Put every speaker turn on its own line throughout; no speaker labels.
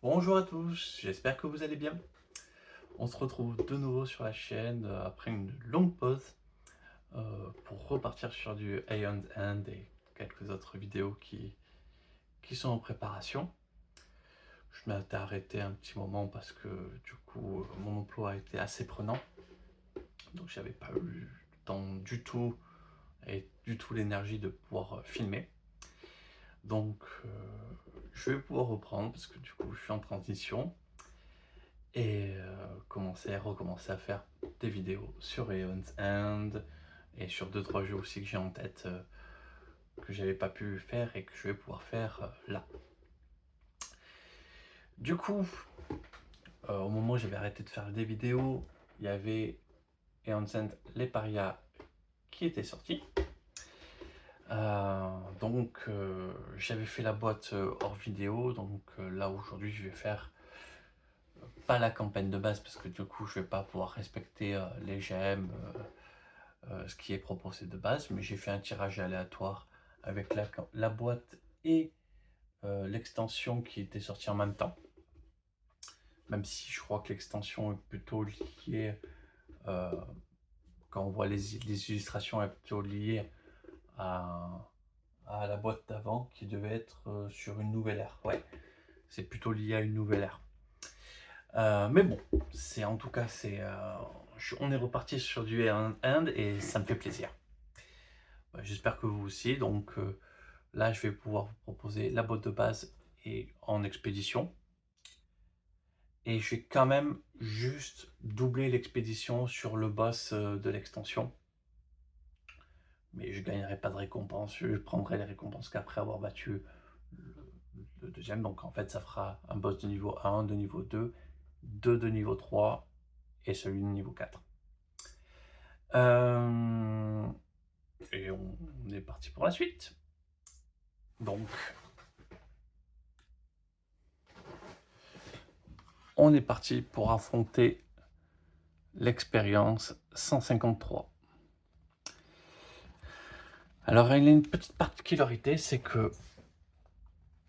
Bonjour à tous, j'espère que vous allez bien. On se retrouve de nouveau sur la chaîne après une longue pause pour repartir sur du Aeon's End et quelques autres vidéos qui sont en préparation. Je m'étais arrêté un petit moment parce que du coup mon emploi a été assez prenant, donc j'avais pas eu le temps du tout et du tout l'énergie de pouvoir filmer. Donc je vais pouvoir reprendre parce que du coup je suis en transition. Et recommencer à faire des vidéos sur Aeon's End et sur 2-3 jeux aussi que j'ai en tête que j'avais pas pu faire et que je vais pouvoir faire là. Du coup, au moment où j'avais arrêté de faire des vidéos, il y avait Aeon's End Les Parias qui était sorti. J'avais fait la boîte hors vidéo, donc là aujourd'hui je vais faire pas la campagne de base parce que du coup je vais pas pouvoir respecter les gemmes, ce qui est proposé de base, mais j'ai fait un tirage aléatoire avec la boîte et l'extension qui était sortie en même temps. Même si je crois que l'extension est plutôt liée, euh, quand on voit les illustrations, est plutôt liée à, à la boîte d'avant qui devait être sur une nouvelle ère. Ouais, c'est plutôt lié à une nouvelle ère. Mais bon, c'est en tout cas, on est reparti sur du end et ça me fait plaisir. J'espère que vous aussi. Donc là, je vais pouvoir vous proposer la boîte de base et en expédition. Et je vais quand même juste doubler l'expédition sur le boss de l'extension. Mais je ne gagnerai pas de récompense. Je prendrai les récompenses qu'après avoir battu le deuxième. Donc en fait, ça fera un boss de niveau 1, de niveau 2, 2 de niveau 3 et celui de niveau 4. Et on est parti pour la suite. Donc, on est parti pour affronter l'expérience 153. Alors, il y a une petite particularité, c'est que,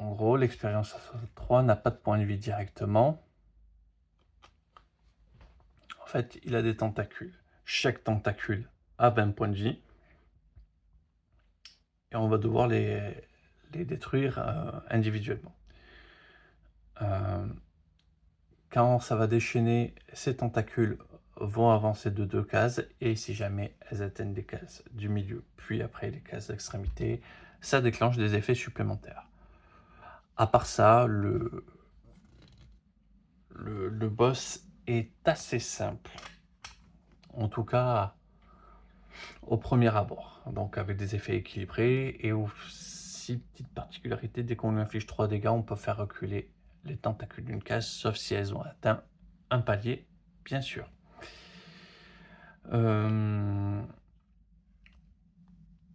en gros, l'expérience 153 n'a pas de point de vie directement. En fait, il a des tentacules. Chaque tentacule a 20 points de vie. Et on va devoir les détruire individuellement. Quand ça va déchaîner, ces tentacules vont avancer de 2 cases, et si jamais elles atteignent les cases du milieu, puis après les cases d'extrémité, ça déclenche des effets supplémentaires. À part ça, le boss est assez simple, en tout cas au premier abord, donc avec des effets équilibrés, et aussi petite particularité, dès qu'on lui inflige 3 dégâts, on peut faire reculer les tentacules d'une case, sauf si elles ont atteint un palier, bien sûr.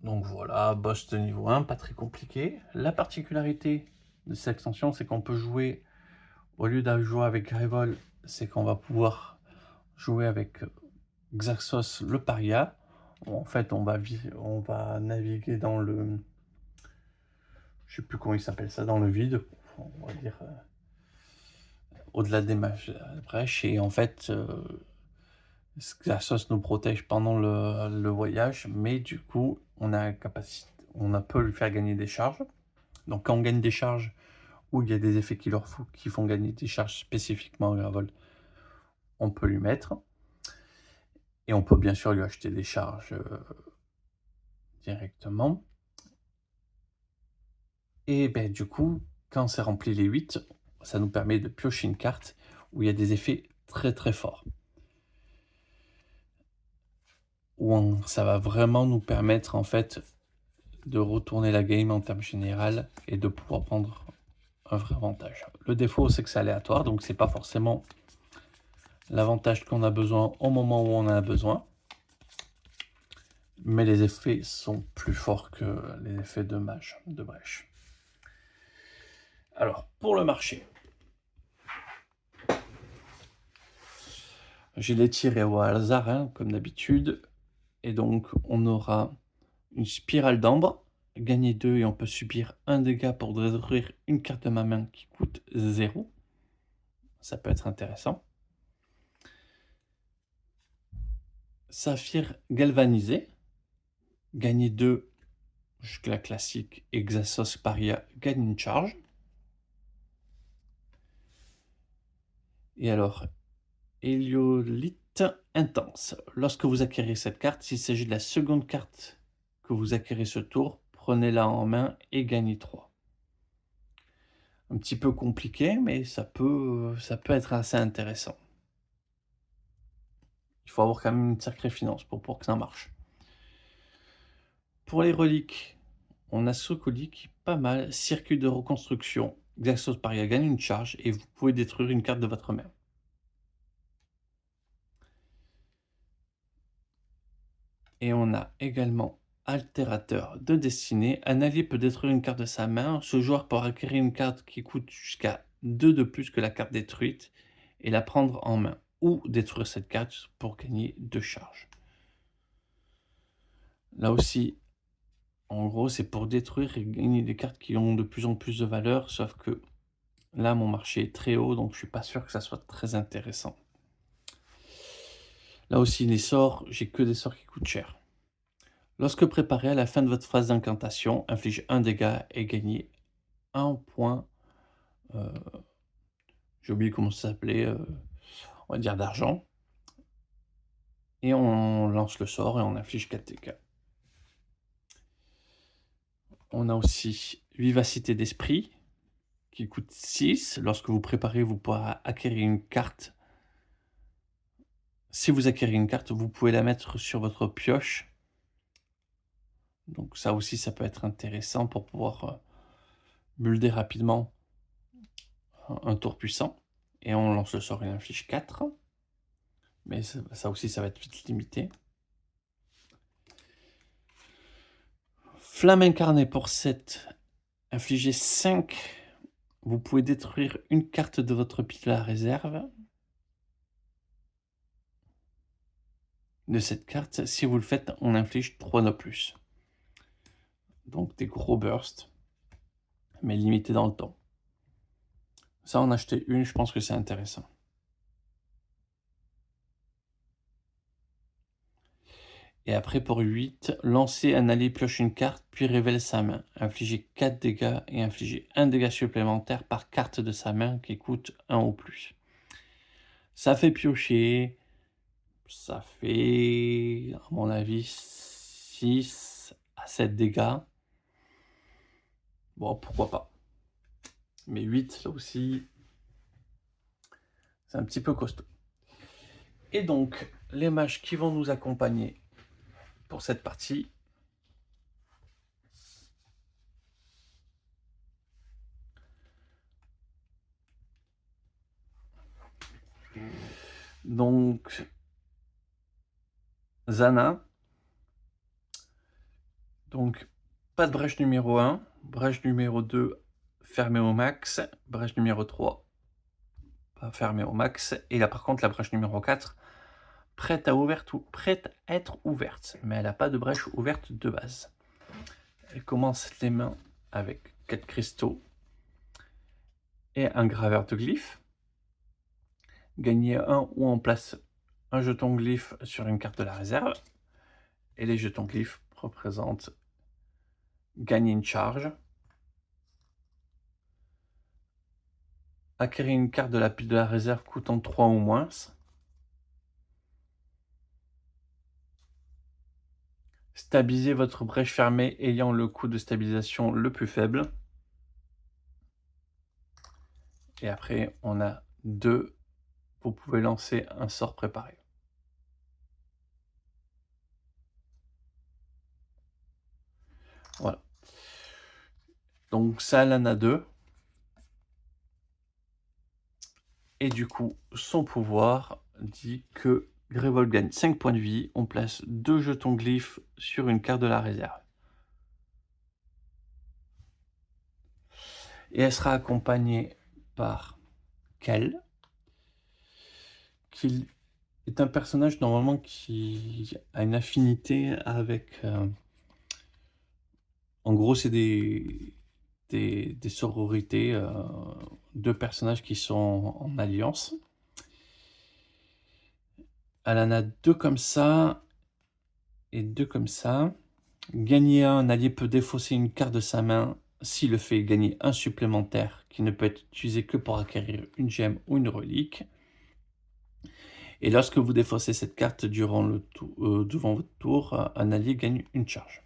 Donc voilà, boss de niveau 1, pas très compliqué. La particularité de cette extension, c'est qu'on peut jouer, au lieu de jouer avec Grevol, c'est qu'on va pouvoir jouer avec Xaxos le Paria. En fait, on va naviguer dans le... Je sais plus comment il s'appelle ça, dans le vide, on va dire, au-delà des brèches. Et en fait, Xaxos nous protège pendant le voyage, mais du coup, on peut lui faire gagner des charges. Donc quand on gagne des charges, ou il y a des effets qui font gagner des charges spécifiquement à Gravol, on peut lui mettre. Et on peut bien sûr lui acheter des charges directement. Et ben, du coup, quand c'est rempli les 8, ça nous permet de piocher une carte où il y a des effets très très forts. Où ça va vraiment nous permettre en fait de retourner la game en termes général et de pouvoir prendre un vrai avantage. Le défaut, c'est que c'est aléatoire, donc c'est pas forcément l'avantage qu'on a besoin au moment où on en a besoin. Mais les effets sont plus forts que les effets de mage, de brèche. Alors, pour le marché, j'ai les tirés au hasard, hein, comme d'habitude. Et donc, on aura une spirale d'ambre, gagner 2 et on peut subir 1 dégât pour détruire une carte de ma main qui coûte 0. ça peut être intéressant. Saphir galvanisé, gagner 2 jusqu'à la classique. Exasos Paria gagne une charge. Et alors, Héliolite intense. Lorsque vous acquérez cette carte, s'il s'agit de la seconde carte que vous acquérez ce tour, prenez-la en main et gagnez 3. Un petit peu compliqué, mais ça peut être assez intéressant. Il faut avoir quand même une sacrée finance pour que ça marche. Pour les reliques, on a Socolique, pas mal. Circuit de reconstruction. Xaxos Paria gagne une charge et vous pouvez détruire une carte de votre main. Et on a également Altérateur de destinée. Un allié peut détruire une carte de sa main. Ce joueur peut acquérir une carte qui coûte jusqu'à 2 de plus que la carte détruite et la prendre en main. Ou détruire cette carte pour gagner 2 charges. Là aussi, en gros, c'est pour détruire et gagner des cartes qui ont de plus en plus de valeur. Sauf que là, mon marché est très haut, donc je suis pas sûr que ça soit très intéressant. Là aussi, les sorts, j'ai que des sorts qui coûtent cher. Lorsque préparé à la fin de votre phase d'incantation, inflige 1 dégât et gagnez 1 point. J'ai oublié comment ça s'appelait, on va dire d'argent. Et on lance le sort et on inflige 4 dégâts. On a aussi Vivacité d'esprit qui coûte 6. Lorsque vous préparez, vous pourrez acquérir une carte. Si vous acquérez une carte, vous pouvez la mettre sur votre pioche. Donc ça aussi, ça peut être intéressant pour pouvoir builder rapidement un tour puissant. Et on lance le sort et il inflige 4. Mais ça aussi, ça va être vite limité. Flamme incarnée pour 7. Infligez 5. Vous pouvez détruire une carte de votre pile à réserve. De cette carte, si vous le faites, on inflige 3 de plus. Donc des gros bursts, mais limités dans le temps. Ça, en acheter une, je pense que c'est intéressant. Et après, pour 8, lancez un allié pioche une carte, puis révèle sa main. Infligez 4 dégâts et infligez 1 dégât supplémentaire par carte de sa main qui coûte 1 ou plus. Ça fait piocher. Ça fait, à mon avis, 6 à 7 dégâts. Bon, pourquoi pas. Mais 8, là aussi, c'est un petit peu costaud. Et donc, les mages qui vont nous accompagner pour cette partie. Donc, Zana. Donc, pas de brèche numéro 1. Brèche numéro 2, fermée au max. Brèche numéro 3, pas fermée au max. Et là, par contre, la brèche numéro 4, prête à être ouverte. Mais elle n'a pas de brèche ouverte de base. Elle commence les mains avec 4 cristaux et un graveur de glyphes. Gagnez un ou on place un jeton glyphe sur une carte de la réserve. Et les jetons glyphes représentent gagner une charge. Acquérir une carte de la pile de la réserve coûtant 3 ou moins. Stabiliser votre brèche fermée ayant le coût de stabilisation le plus faible. Et après, on a 2. Vous pouvez lancer un sort préparé. Voilà. Donc ça, elle en a 2. Et du coup, son pouvoir dit que Grévol gagne 5 points de vie. On place 2 jetons glyphes sur une carte de la réserve. Et elle sera accompagnée par Kel, qui est un personnage normalement qui a une affinité avec... en gros, c'est des sororités 2 personnages qui sont en alliance. Elle en a 2 comme ça et 2 comme ça. Gagner un allié peut défausser une carte de sa main s'il le fait gagner un supplémentaire qui ne peut être utilisé que pour acquérir une gemme ou une relique. Et lorsque vous défaussez cette carte durant devant votre tour, un allié gagne une charge.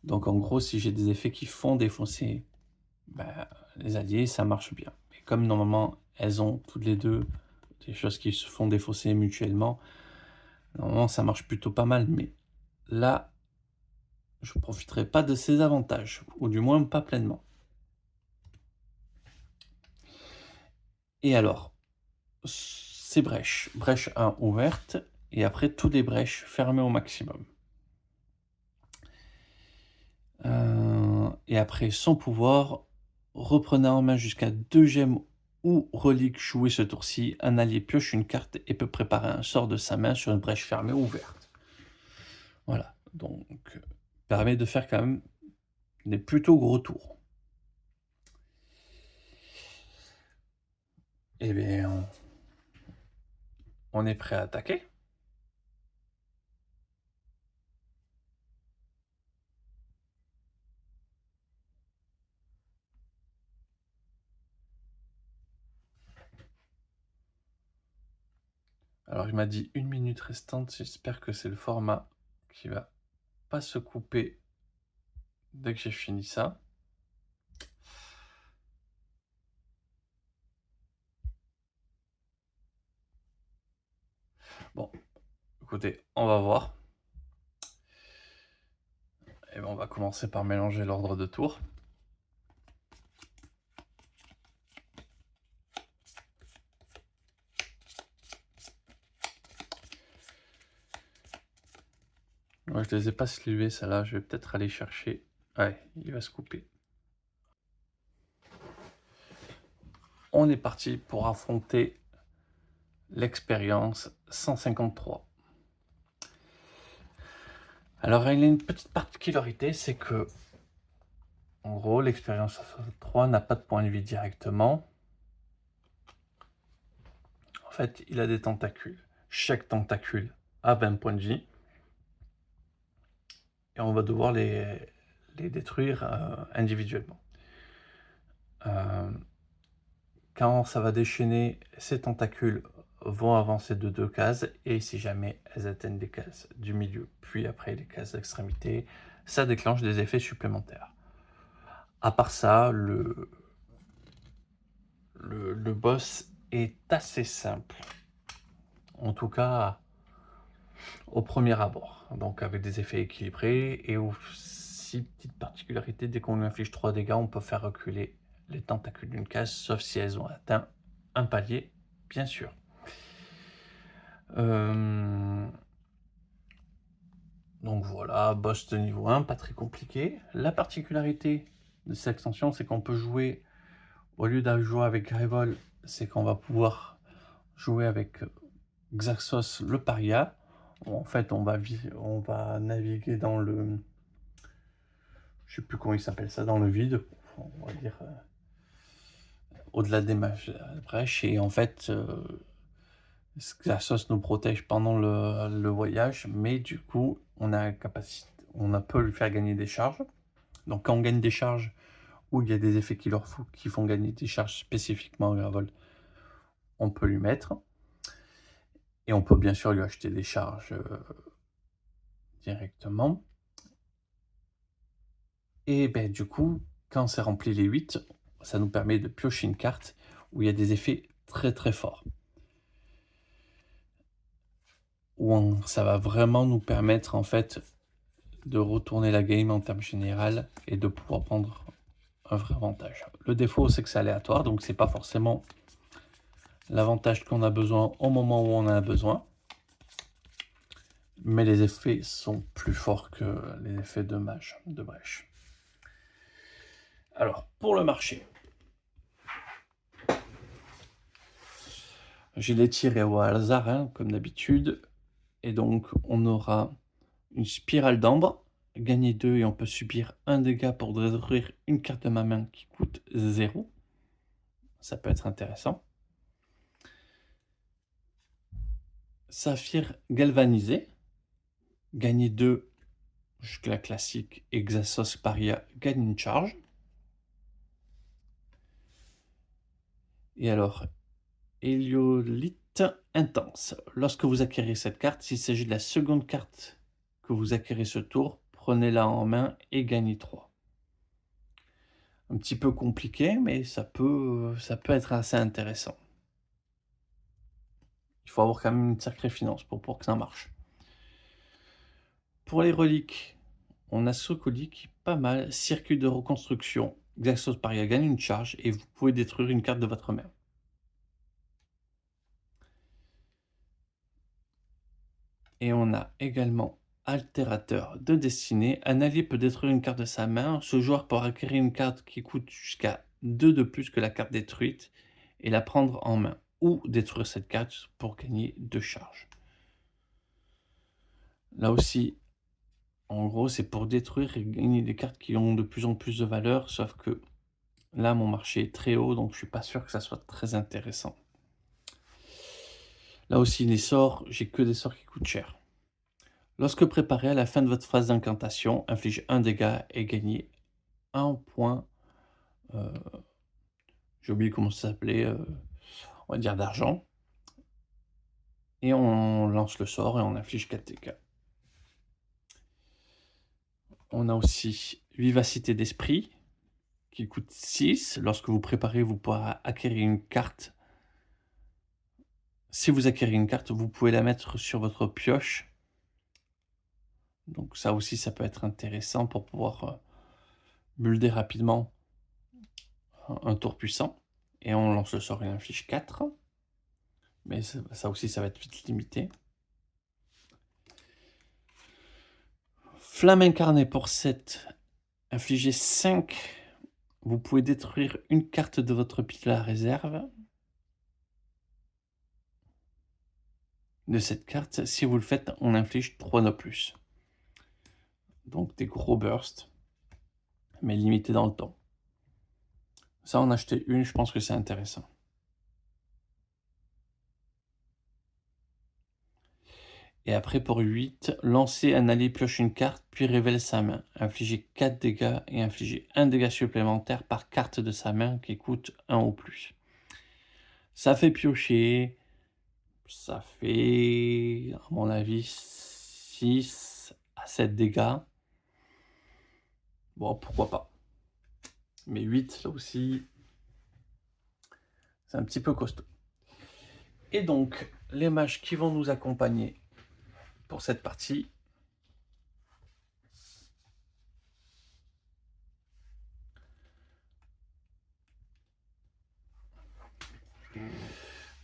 Donc en gros, si j'ai des effets qui font défausser les alliés, ça marche bien. Mais comme normalement, elles ont toutes les deux des choses qui se font défausser mutuellement, normalement, ça marche plutôt pas mal. Mais là, je ne profiterai pas de ces avantages, ou du moins pas pleinement. Et alors, ces brèches, brèche 1 ouverte, et après toutes les brèches fermées au maximum. Et après son pouvoir, reprenez en main jusqu'à 2 gemmes ou reliques jouées ce tour-ci. Un allié pioche une carte et peut préparer un sort de sa main sur une brèche fermée ou ouverte. Voilà, donc permet de faire quand même des plutôt gros tours. Eh bien, on est prêt à attaquer. Alors il m'a dit 1 minute restante, j'espère que c'est le format qui va pas se couper dès que j'ai fini ça. Bon, écoutez, on va voir. Et ben on va commencer par mélanger l'ordre de tour. Ouais, je les ai pas slivés, celle-là, je vais peut-être aller chercher. Ouais, il va se couper. On est parti pour affronter l'expérience 153. Alors, il a une petite particularité, c'est que, en gros, l'expérience 153 n'a pas de point de vie directement. En fait, il a des tentacules. Chaque tentacule a 20 points de vie. Et on va devoir les détruire individuellement. Quand ça va déchaîner, ces tentacules vont avancer de 2 cases, et si jamais elles atteignent les cases du milieu, puis après les cases d'extrémité, ça déclenche des effets supplémentaires. À part ça, le boss est assez simple. En tout cas, au premier abord. Donc avec des effets équilibrés, et aussi, petite particularité, dès qu'on lui inflige 3 dégâts, on peut faire reculer les tentacules d'une case, sauf si elles ont atteint un palier, bien sûr. Donc voilà, boss de niveau 1, pas très compliqué. La particularité de cette extension, c'est qu'on peut jouer, au lieu de jouer avec Grevol, c'est qu'on va pouvoir jouer avec Xaxos le paria. En fait, on va naviguer dans le... Je sais plus comment il s'appelle ça, dans le vide, on va dire, au-delà des brèches. Et en fait, Xaxos nous protège pendant le voyage, mais du coup, on peut lui faire gagner des charges. Donc quand on gagne des charges, ou il y a des effets qui font gagner des charges spécifiquement à Gravol, on peut lui mettre. Et on peut bien sûr lui acheter des charges directement. Et ben, du coup, quand c'est rempli les 8, ça nous permet de piocher une carte où il y a des effets très très forts. Où ça va vraiment nous permettre en fait de retourner la game en termes général et de pouvoir prendre un vrai avantage. Le défaut, c'est que c'est aléatoire, donc c'est pas forcément l'avantage qu'on a besoin au moment où on en a besoin. Mais les effets sont plus forts que les effets de mage, de brèche. Alors, pour le marché, j'ai les tirés au hasard, hein, comme d'habitude. Et donc, on aura une spirale d'ambre, gagner 2 et on peut subir 1 dégât pour détruire une carte de ma main qui coûte 0. ça peut être intéressant. Saphir galvanisé, gagner 2, jusqu'à la classique. Exasos Paria gagne une charge. Et alors, Héliolite intense. Lorsque vous acquérez cette carte, s'il s'agit de la seconde carte que vous acquérez ce tour, prenez-la en main et gagnez 3. Un petit peu compliqué, mais ça peut être assez intéressant. Il faut avoir quand même une sacrée finance pour que ça marche. Pour les reliques, on a Socoli qui est pas mal. Circuit de reconstruction. Xaxos Paria gagne une charge et vous pouvez détruire une carte de votre main. Et on a également Altérateur de destinée. Un allié peut détruire une carte de sa main. Ce joueur peut acquérir une carte qui coûte jusqu'à 2 de plus que la carte détruite et la prendre en main. Ou détruire cette carte pour gagner 2 charges. Là aussi, en gros, c'est pour détruire et gagner des cartes qui ont de plus en plus de valeur. Sauf que là, mon marché est très haut, donc je suis pas sûr que ça soit très intéressant. Là aussi, les sorts, j'ai que des sorts qui coûtent cher. Lorsque préparé, à la fin de votre phase d'incantation, inflige 1 dégât et gagnez 1 point. J'ai oublié comment ça s'appelait, on va dire d'argent. Et on lance le sort et on inflige 4 dégâts. On a aussi Vivacité d'esprit qui coûte 6. Lorsque vous préparez, vous pourrez acquérir une carte. Si vous acquérez une carte, vous pouvez la mettre sur votre pioche. Donc ça aussi, ça peut être intéressant pour pouvoir builder rapidement un tour puissant. Et on lance le sort et on inflige 4. Mais ça aussi, ça va être vite limité. Flamme incarnée pour 7. Infligez 5. Vous pouvez détruire une carte de votre pile à la réserve. De cette carte, si vous le faites, on inflige 3 de plus. Donc des gros bursts, mais limités dans le temps. Ça, en acheter une, je pense que c'est intéressant. Et après, pour 8, lancez un allié pioche une carte, puis révèle sa main. Infligez 4 dégâts et infligez 1 dégât supplémentaire par carte de sa main qui coûte 1 ou plus. Ça fait piocher. Ça fait, à mon avis, 6 à 7 dégâts. Bon, pourquoi pas. Mais 8, là aussi, c'est un petit peu costaud. Et donc, les mages qui vont nous accompagner pour cette partie.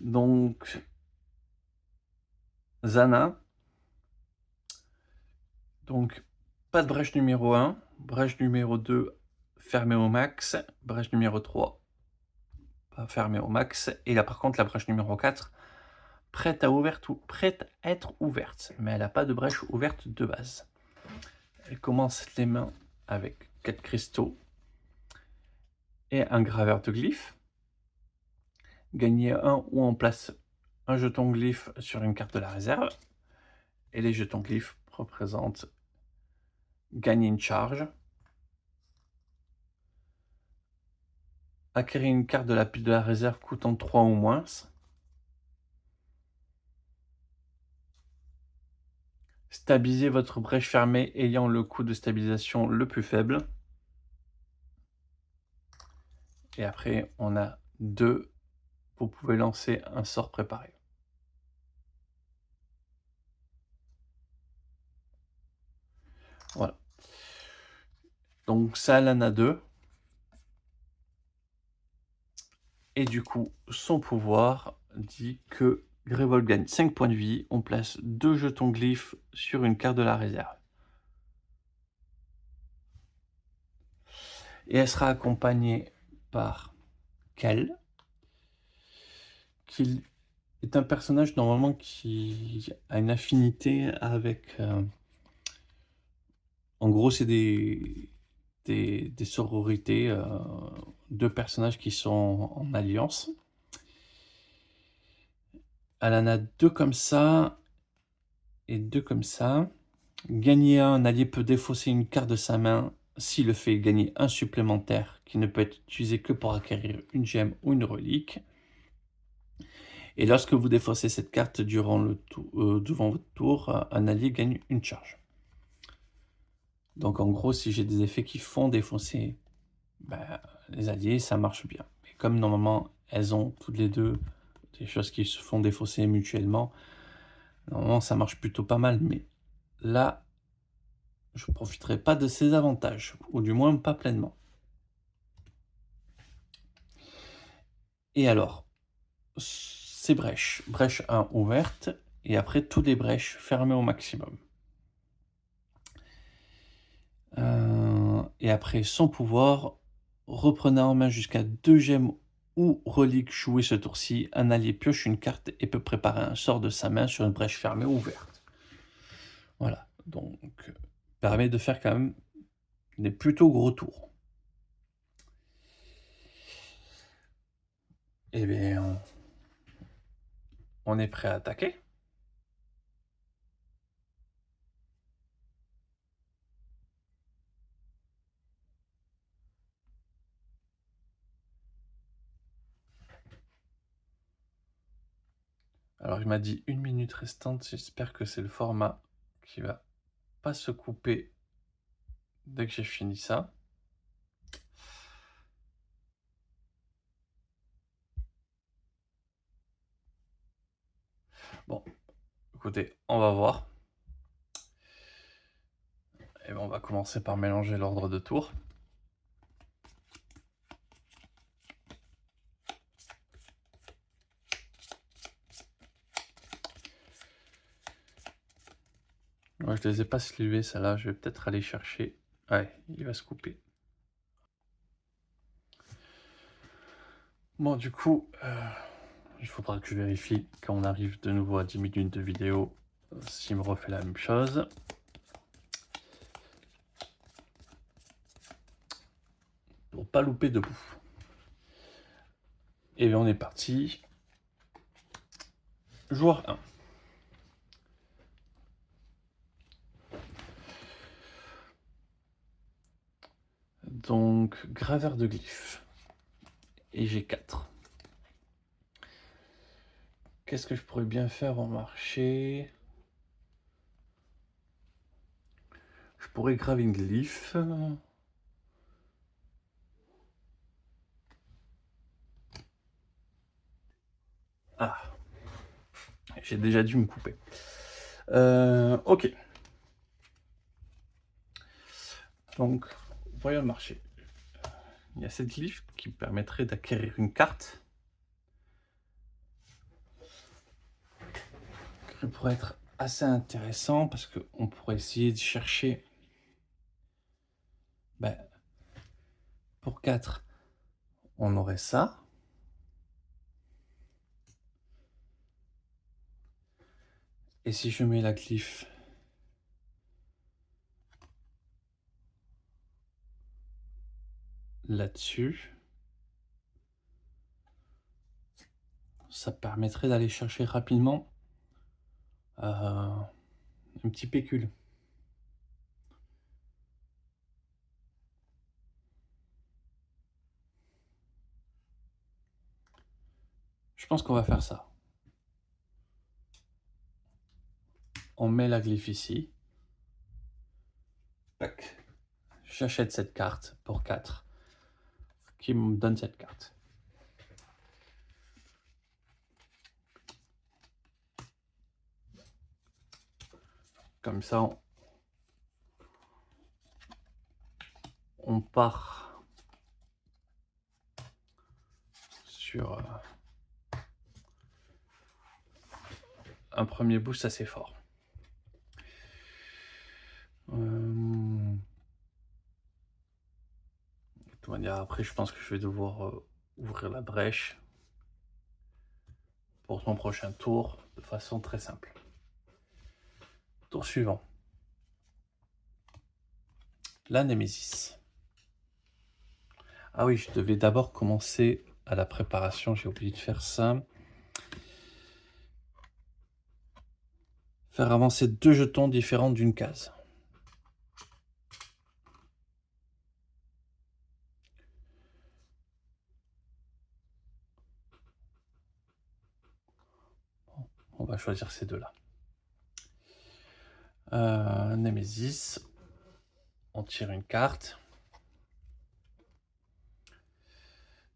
Donc, Zana. Donc, pas de brèche numéro 1. Brèche numéro 2, fermée au max. Brèche numéro 3, pas fermée au max. Et là, par contre, la brèche numéro 4, prête à être ouverte. Mais elle n'a pas de brèche ouverte de base. Elle commence les mains avec 4 cristaux et un graveur de glyphes. Gagnez un ou en place un jeton glyphe sur une carte de la réserve. Et les jetons glyphes représentent gagner une charge, acquérir une carte de la pile de la réserve coûtant 3 ou moins, stabiliser votre brèche fermée ayant le coût de stabilisation le plus faible. Et après, on a 2. Vous pouvez lancer un sort préparé. Voilà. Donc ça, elle en a 2. Et du coup, son pouvoir dit que Grévol gagne 5 points de vie. On place 2 jetons glyphes sur une carte de la réserve. Et elle sera accompagnée par Kel, qui est un personnage normalement qui a une affinité avec... en gros, c'est des sororités 2 personnages qui sont en alliance. Elle en a 2 comme ça et 2 comme ça. Gagner un allié peut défausser une carte de sa main s'il le fait gagner un supplémentaire qui ne peut être utilisé que pour acquérir une gemme ou une relique. Et lorsque vous défaussez cette carte durant devant votre tour, un allié gagne une charge. Donc en gros, si j'ai des effets qui font défausser les alliés, ça marche bien. Mais comme normalement, elles ont toutes les deux des choses qui se font défausser mutuellement, normalement, ça marche plutôt pas mal. Mais là, je ne profiterai pas de ces avantages, ou du moins pas pleinement. Et alors, ces brèches, brèche 1 ouverte, et après toutes les brèches fermées au maximum. Et après son pouvoir, reprenez en main jusqu'à 2 gemmes ou reliques jouées ce tour-ci. Un allié pioche une carte et peut préparer un sort de sa main sur une brèche fermée ou ouverte. Voilà, donc permet de faire quand même des plutôt gros tours. Eh bien, on est prêt à attaquer. Alors, il m'a dit 1 minute restante. J'espère que c'est le format qui va pas se couper dès que j'ai fini ça. Bon, écoutez, on va voir. Et on va commencer par mélanger l'ordre de tour. Moi, je les ai pas slivés, ça là. Je vais peut-être aller chercher. Ouais, il va se couper. Bon, du coup, il faudra que je vérifie quand on arrive de nouveau à 10 minutes de vidéo s'il me refait la même chose. Pour pas louper de bout. Et bien, on est parti. Joueur 1. Donc, graveur de glyphes. Et j'ai 4. Qu'est-ce que je pourrais bien faire en marché? Je pourrais graver une glyphe. Ah, j'ai déjà dû me couper. Ok. Donc, voyons le marché. Il y a cette glyphe qui permettrait d'acquérir une carte. Qui pourrait être assez intéressant parce qu'on pourrait essayer de chercher. Pour 4, on aurait ça. Et si je mets la glyphe là-dessus, ça permettrait d'aller chercher rapidement un petit pécule. Je pense qu'on va faire ça. On met la glyphe ici. J'achète cette carte pour 4 qui me donne cette carte. Comme ça, on part sur un premier boost assez fort. De toute manière, après, je pense que je vais devoir ouvrir la brèche pour son prochain tour de façon très simple. Tour suivant. La Némésis. Ah oui, je devais d'abord commencer à la préparation, j'ai oublié de faire ça. Faire avancer 2 jetons différents d'une case. On va choisir ces deux-là. Nemesis, on tire une carte.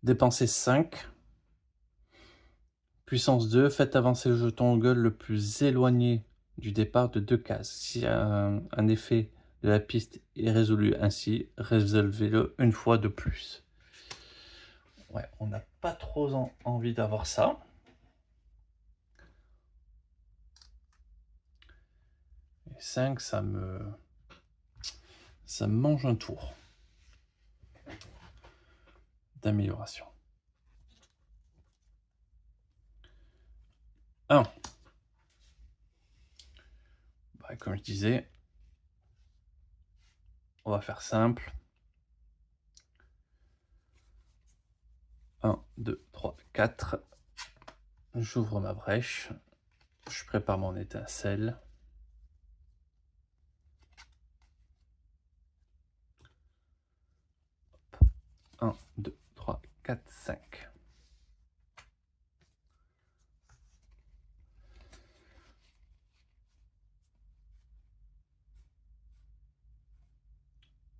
Dépenser 5. Puissance 2, faites avancer le jeton au gueule le plus éloigné du départ de 2 cases. Si un effet de la piste est résolu ainsi, résolvez-le une fois de plus. Ouais, on n'a pas trop envie d'avoir ça. Et 5, ça me mange un tour d'amélioration. 1. Bah, comme je disais, on va faire simple. 1, 2, 3, 4. J'ouvre ma brèche. Je prépare mon étincelle. 1, 2, 3, 4, 5.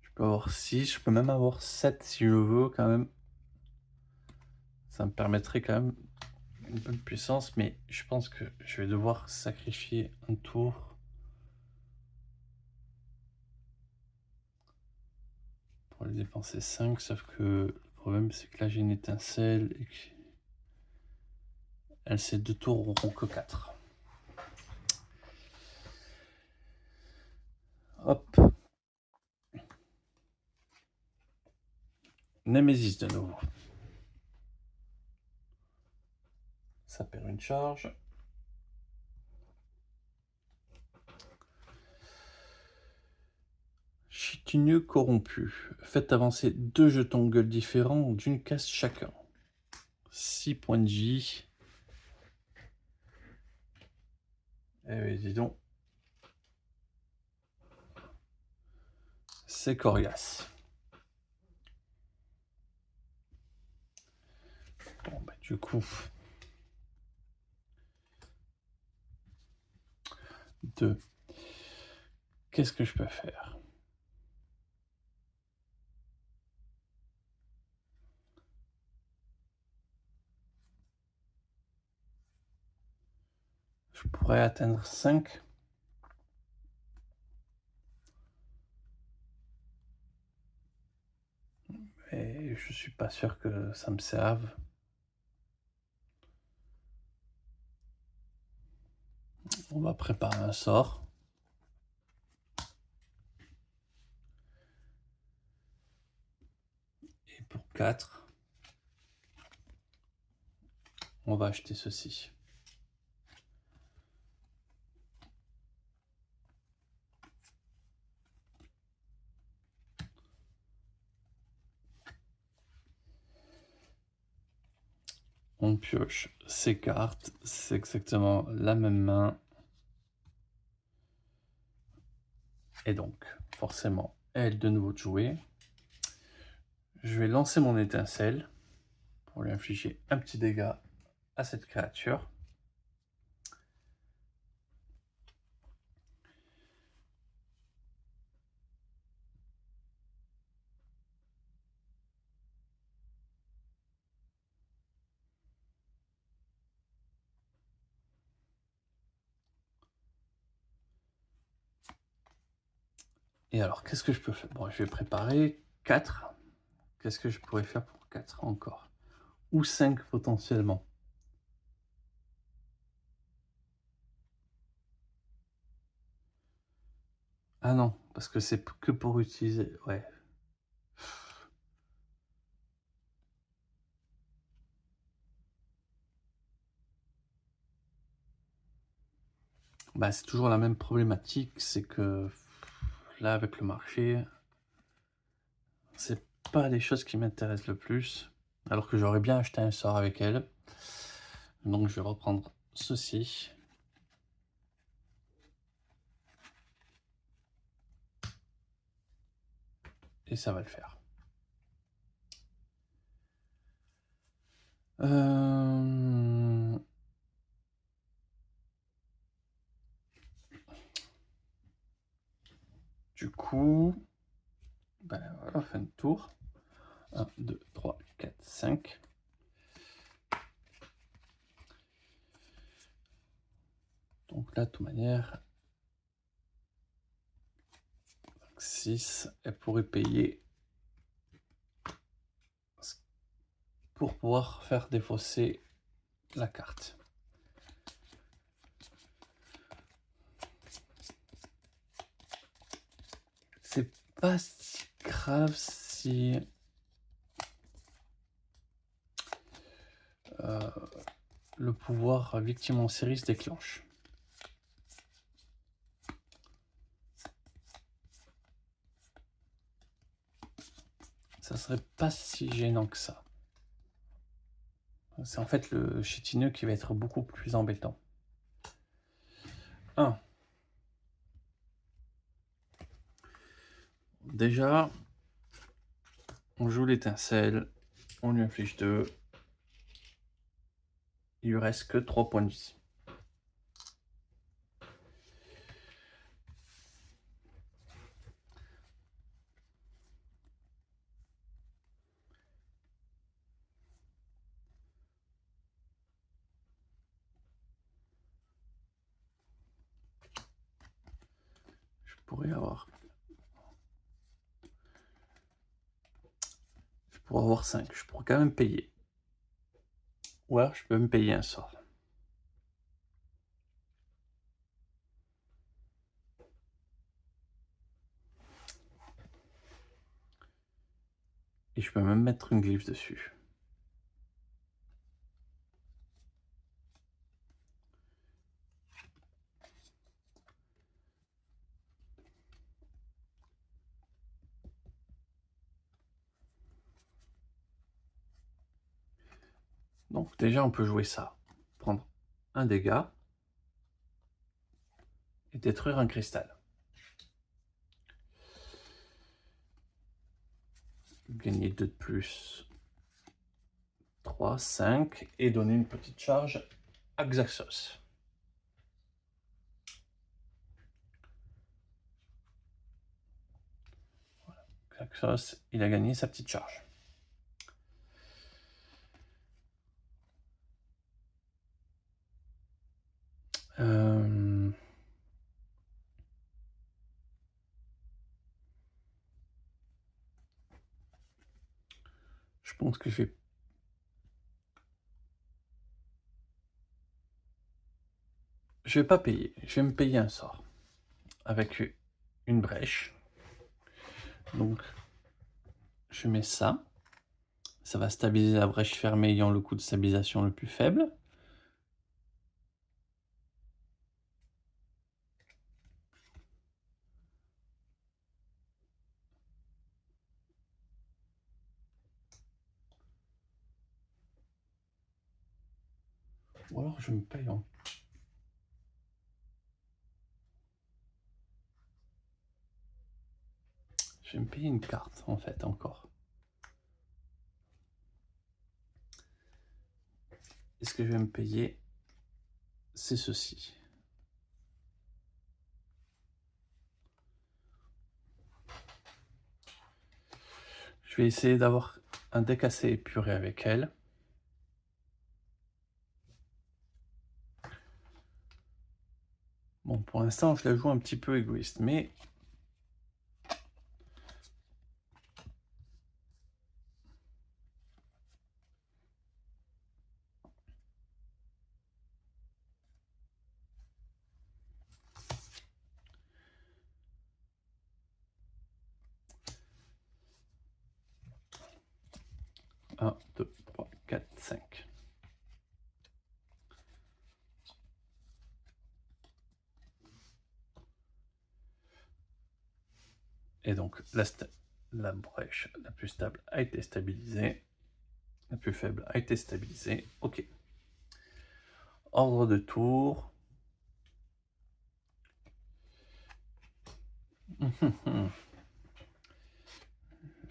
Je peux avoir 6, je peux même avoir 7 si je veux quand même. Ça me permettrait quand même une bonne puissance, mais je pense que je vais devoir sacrifier un tour pour les dépenser 5, sauf que le problème c'est que là j'ai une étincelle et elle ces 2 tours auront que 4. Hop. Nemesis de nouveau. Ça perd une charge. Chitineux corrompu. Faites avancer 2 jetons gueule différents d'une case chacun. 6 points de vie. Eh oui, dis donc. C'est coriace. Bon, bah, du coup, 2. Qu'est-ce que je peux faire? Je pourrais atteindre 5. Et je suis pas sûr que ça me serve. On va préparer un sort. Et pour 4, on va acheter ceci. On pioche ces cartes, c'est exactement la même main. Et donc, forcément, elle de nouveau de jouer. Je vais lancer mon étincelle pour lui infliger un petit dégât à cette créature. Et alors, qu'est-ce que je peux faire? Bon, je vais préparer 4. Qu'est-ce que je pourrais faire pour 4 encore? Ou 5 potentiellement. Ah non, parce que c'est que pour utiliser. Ouais. Bah, c'est toujours la même problématique, c'est que là, avec le marché, c'est pas les choses qui m'intéressent le plus, alors que j'aurais bien acheté un sort avec elle. Donc je vais reprendre ceci. Et ça va le faire. Du coup, ben voilà, fin de tour. 1, 2, 3, 4, 5. Donc là, de toute manière, 6, elle pourrait payer pour pouvoir faire défausser la carte. C'est pas si grave si le pouvoir victime en série se déclenche. Ça serait pas si gênant que ça. C'est en fait le chitineux qui va être beaucoup plus embêtant. 1. Déjà, on joue l'étincelle, on lui inflige 2. Il lui reste que 3 points de vie. Je pourrais avoir 5. Je pourrais quand même payer. Ou alors je peux me payer un sort. Et je peux même mettre une glyphe dessus. Donc déjà on peut jouer ça. Prendre un dégât et détruire un cristal. Gagner 2 de plus. 3, 5 et donner une petite charge à Xaxos. Voilà. Xaxos, il a gagné sa petite charge. Je pense que je vais pas payer. Je vais me payer un sort avec une brèche. Donc je mets ça. Ça va stabiliser la brèche fermée ayant le coût de stabilisation le plus faible. Ou alors je me paye en... Je vais me payer une carte en fait encore. Et ce que je vais me payer, c'est ceci. Je vais essayer d'avoir un deck assez épuré avec elle. Bon, pour l'instant, je la joue un petit peu égoïste, mais... Un, 2, 3, 4, 5. Et donc, La brèche la plus stable a été stabilisée. La plus faible a été stabilisée. OK. Ordre de tour.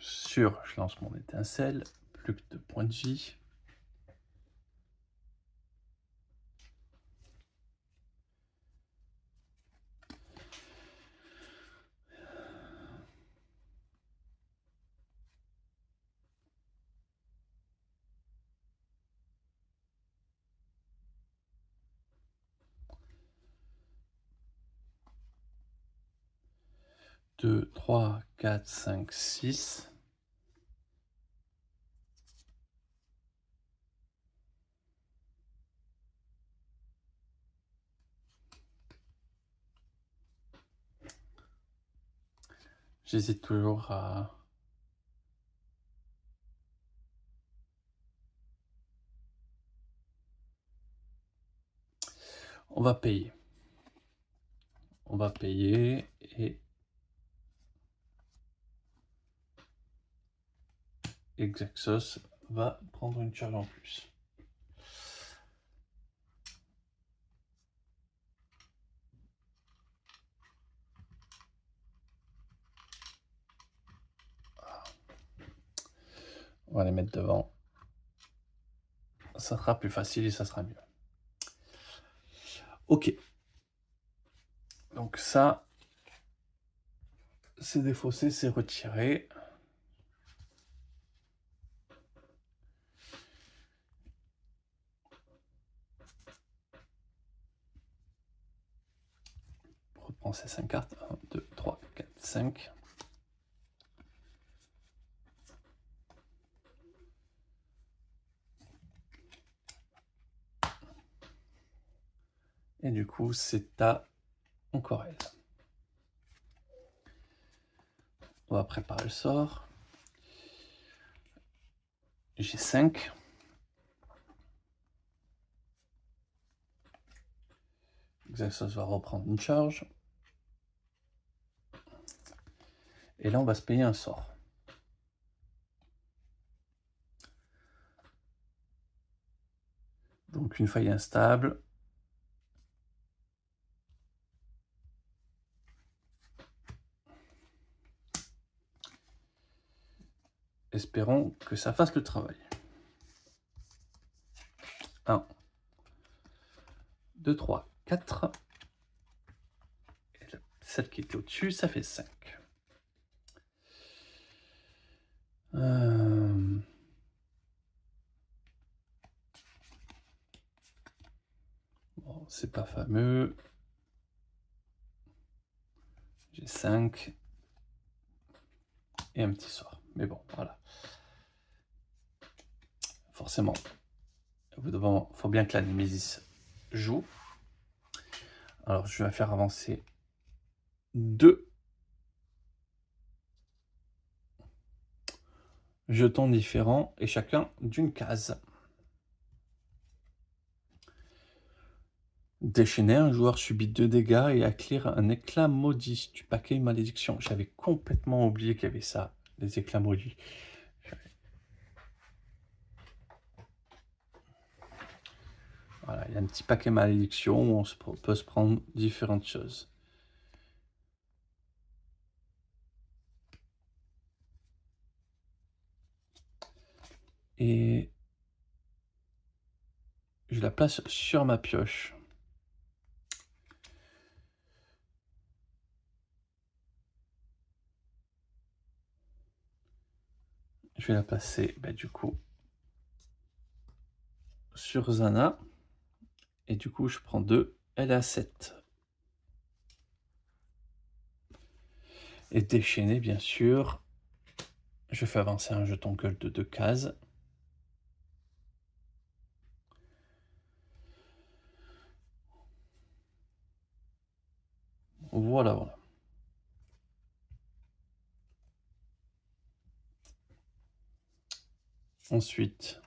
Sûr, je lance mon étincelle. Plus que 2 points de vie. Deux, 3, 4, 5, 6. J'hésite toujours à... On va payer. On va payer et... Exaxos va prendre une charge en plus. On va les mettre devant. Ça sera plus facile et ça sera mieux. Ok. Donc ça, c'est défaussé, c'est retiré. On reprend ces 5 cartes. 1, 2, 3, 4, 5. Et du coup, c'est à encore elle. On va préparer le sort. J'ai 5. Exaxos va reprendre une charge. Et là, on va se payer un sort. Donc une faille instable. Espérons que ça fasse le travail. 1, 2, 3, 4. Et celle qui était au-dessus, ça fait 5. Bon, c'est pas fameux. J'ai 5. Et un petit sort. Mais bon, voilà. Forcément, il faut bien que la Némésis joue. Alors, je vais faire avancer 2 jetons différents et chacun d'une case. Déchaîné, un joueur subit 2 dégâts et acquiert un éclat maudit du paquet malédiction. J'avais complètement oublié qu'il y avait ça, les éclats maudits. Voilà, il y a un petit paquet malédiction où on peut se prendre différentes choses. Et je la place sur ma pioche. Je vais la placer, du coup, sur Zana. Et du coup, je prends 2. Elle est à 7. Et déchaîné, bien sûr. Je fais avancer un jeton gueule de 2 cases. Voilà, voilà. Ensuite,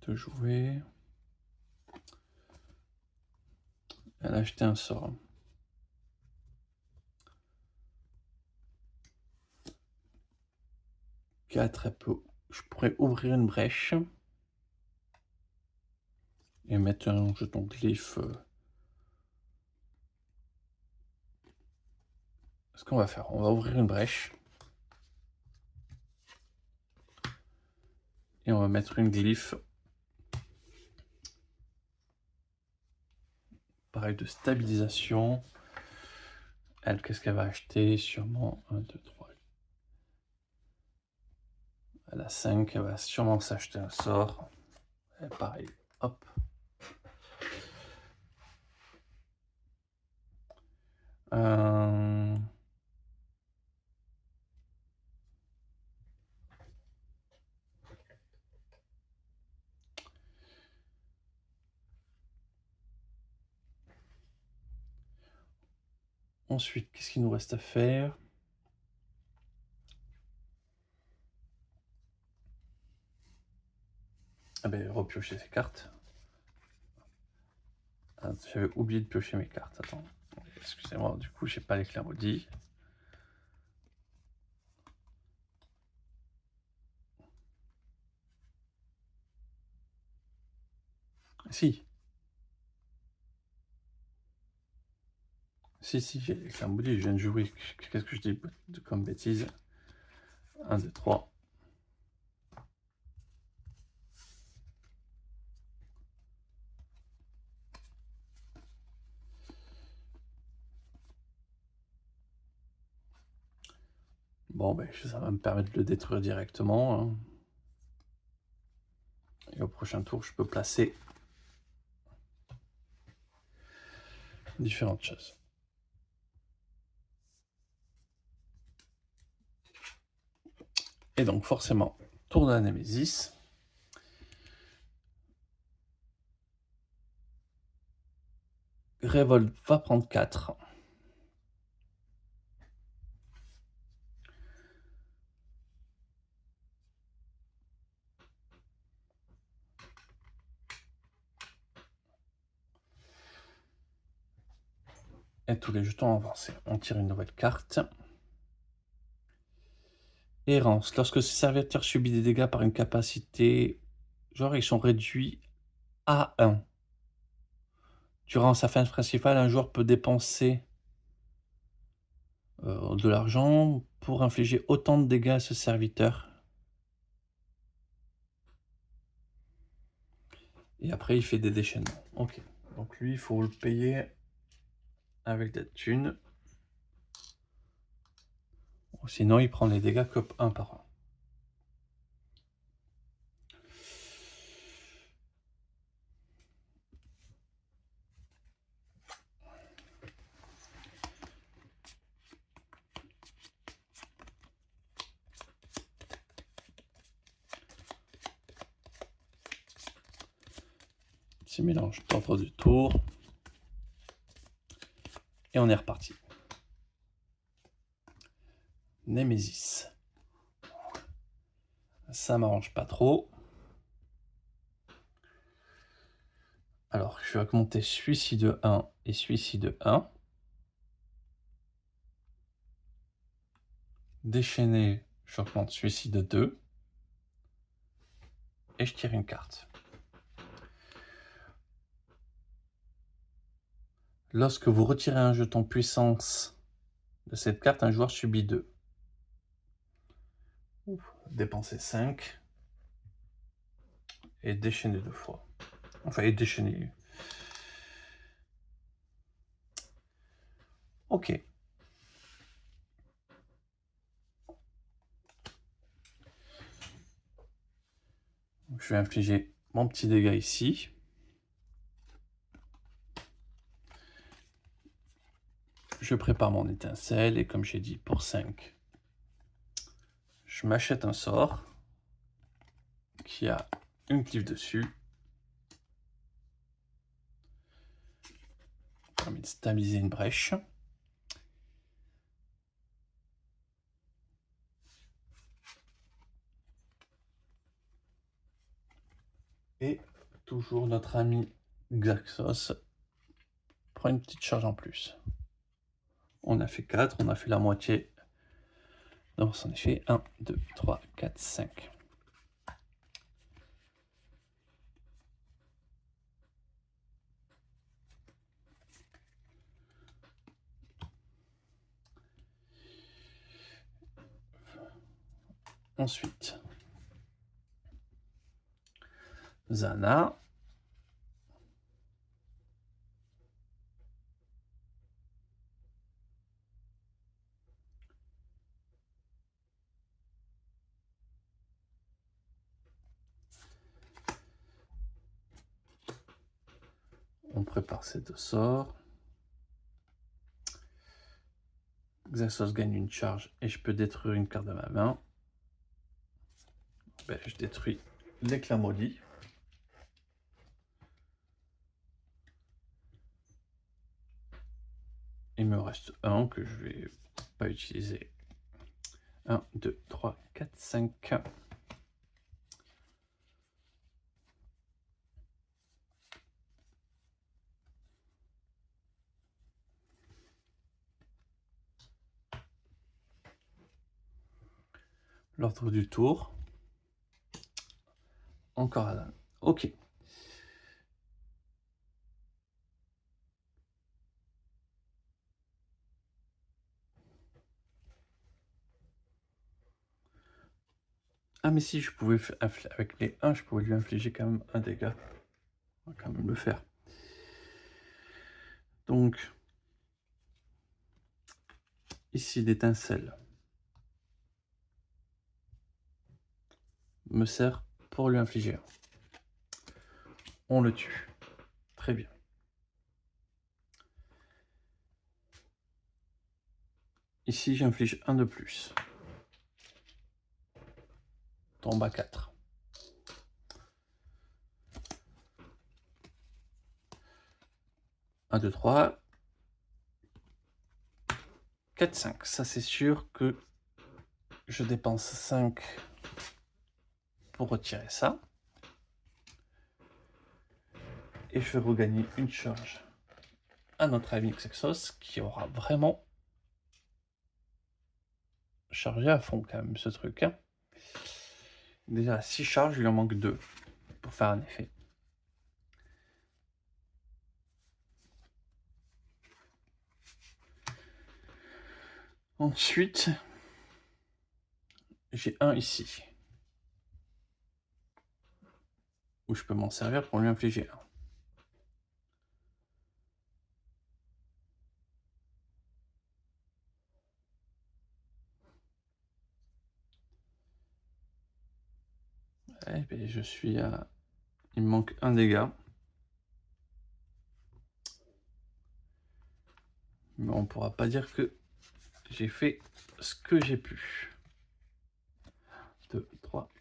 de jouer. Elle a acheté un sort. 4, je pourrais ouvrir une brèche. Et mettre un jeton glyphe. Ce qu'on va faire, on va ouvrir une brèche. Et on va mettre une glyphe. Pareil de stabilisation. Elle, qu'est-ce qu'elle va acheter? Sûrement 1, 2, 3. Elle a 5, elle va sûrement s'acheter un sort. Et pareil, hop. Ensuite, qu'est-ce qu'il nous reste à faire? Ah ben, repiocher ses cartes. Ah, j'avais oublié de piocher mes cartes. Attends, excusez-moi, du coup, j'ai pas l'éclair maudit. Si. Si, j'ai l'éclair maudit, je viens de jouer. Qu'est-ce que je dis comme bêtise? 1, 2, 3. Bon, ben, ça va me permettre de le détruire directement. Hein. Et au prochain tour, je peux placer différentes choses. Et donc, forcément, tour de la Némésis. Révolte va prendre 4. Et tous les jetons avancés. On tire une nouvelle carte. Errance. Lorsque ce serviteur subit des dégâts par une capacité, genre ils sont réduits à 1. Durant sa phase principale, un joueur peut dépenser de l'argent pour infliger autant de dégâts à ce serviteur. Et après, il fait des déchaînements. Ok. Donc lui, il faut le payer avec des thunes. Sinon, il prend les dégâts que 1 par 1. Petit mélange d'ordre du tour. Et on est reparti. Némésis. Ça m'arrange pas trop. Alors, je vais augmenter suicide 1 et suicide 1. Déchaîner, j'augmente suicide 2. Et je tire une carte. Lorsque vous retirez un jeton puissance de cette carte, un joueur subit 2. Dépenser 5. Et déchaîner 2 fois. Enfin, et déchaîner. Ok. Donc, je vais infliger mon petit dégât ici. Je prépare mon étincelle et comme j'ai dit pour 5, je m'achète un sort qui a une glyphe dessus. Ça permet de stabiliser une brèche. Et toujours notre ami Xaxos prend une petite charge en plus. On a fait 4, on a fait la moitié. Donc, ça en est fait 1, 2, 3, 4, 5. Ensuite, Zana. On prépare ces 2 sorts. Xaxos gagne une charge et je peux détruire une carte de ma main. Ben, je détruis l'éclat maudit. Il me reste un que je vais pas utiliser. 1, 2, 3, 4, 5. L'ordre du tour. Encore Adam. Ok. Ah mais si, je pouvais avec les 1, je pouvais lui infliger quand même un dégât. On va quand même le faire. Donc, ici l'étincelle me sert pour lui infliger un. On le tue. Très bien. Ici, j'inflige un de plus. Tombe à 4. 1, 2, 3. 4, 5. Ça, c'est sûr que je dépense 5 pour retirer ça. Et je vais regagner une charge à notre ami Xaxos qui aura vraiment chargé à fond quand même ce truc. Hein. Déjà 6 charges, il lui en manque 2 pour faire un effet. Ensuite, j'ai un ici, où je peux m'en servir pour lui infliger un. Eh bien, je suis à... Il me manque un dégât. Mais on ne pourra pas dire que j'ai fait ce que j'ai pu. 2, 3.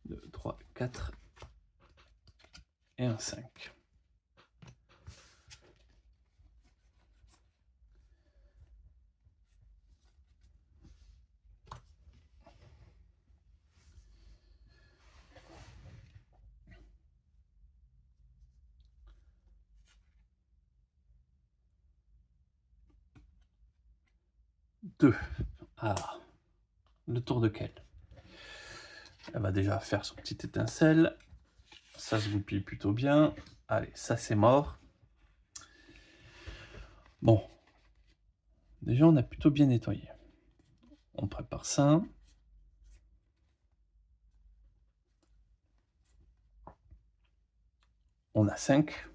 2, 3, 4. Et un 5. Deux. Ah, le tour de quel? Elle va déjà faire son petit étincelle. Ça se goupille plutôt bien. Allez, ça c'est mort. Bon. Déjà, on a plutôt bien nettoyé. On prépare ça. On a 5.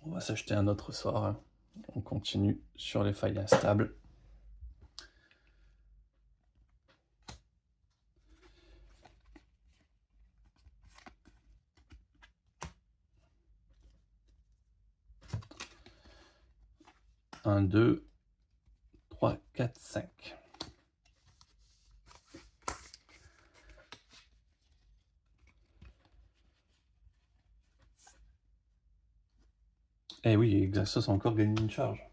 On va s'acheter un autre sort. Hein. On continue sur les failles instables. Un, 2, 3, 4, 5. Eh oui, Exaxos a encore gagné une charge.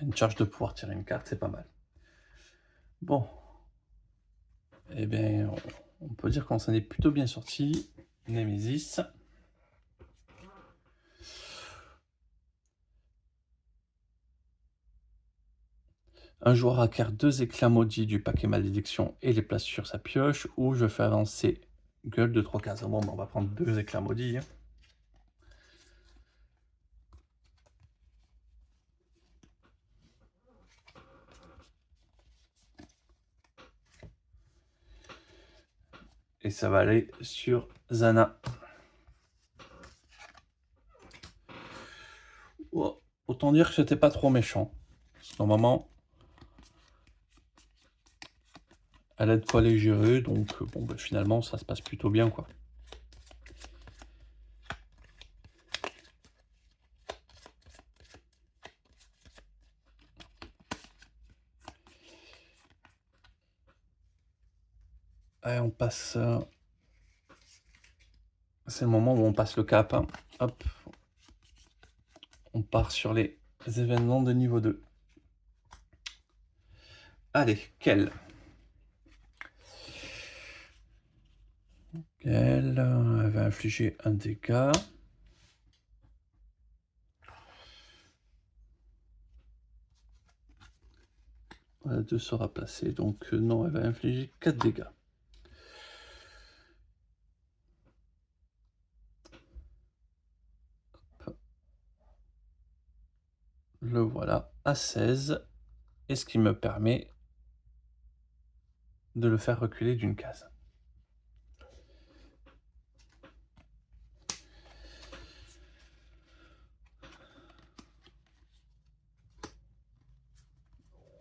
Une charge de pouvoir tirer une carte, c'est pas mal. Bon. Eh bien, on peut dire qu'on s'en est plutôt bien sorti. Nemesis. Un joueur acquiert 2 éclats maudits du paquet malédiction et les place sur sa pioche, ou je fais avancer gueule de 3 cases. Bon, on va prendre 2 éclats maudits. Hein. Et ça va aller sur Zana. Oh, autant dire que c'était pas trop méchant. Parce qu'au moment, elle a de quoi les gérer, donc bon, bah, finalement, ça se passe plutôt bien, quoi. Allez, on passe... c'est le moment où on passe le cap. Hein. Hop. On part sur les événements de niveau 2. Allez, quel elle va infliger un dégât. La 2 sera placée, donc non, elle va infliger 4 dégâts. Hop. Le voilà à 16, et ce qui me permet de le faire reculer d'une case.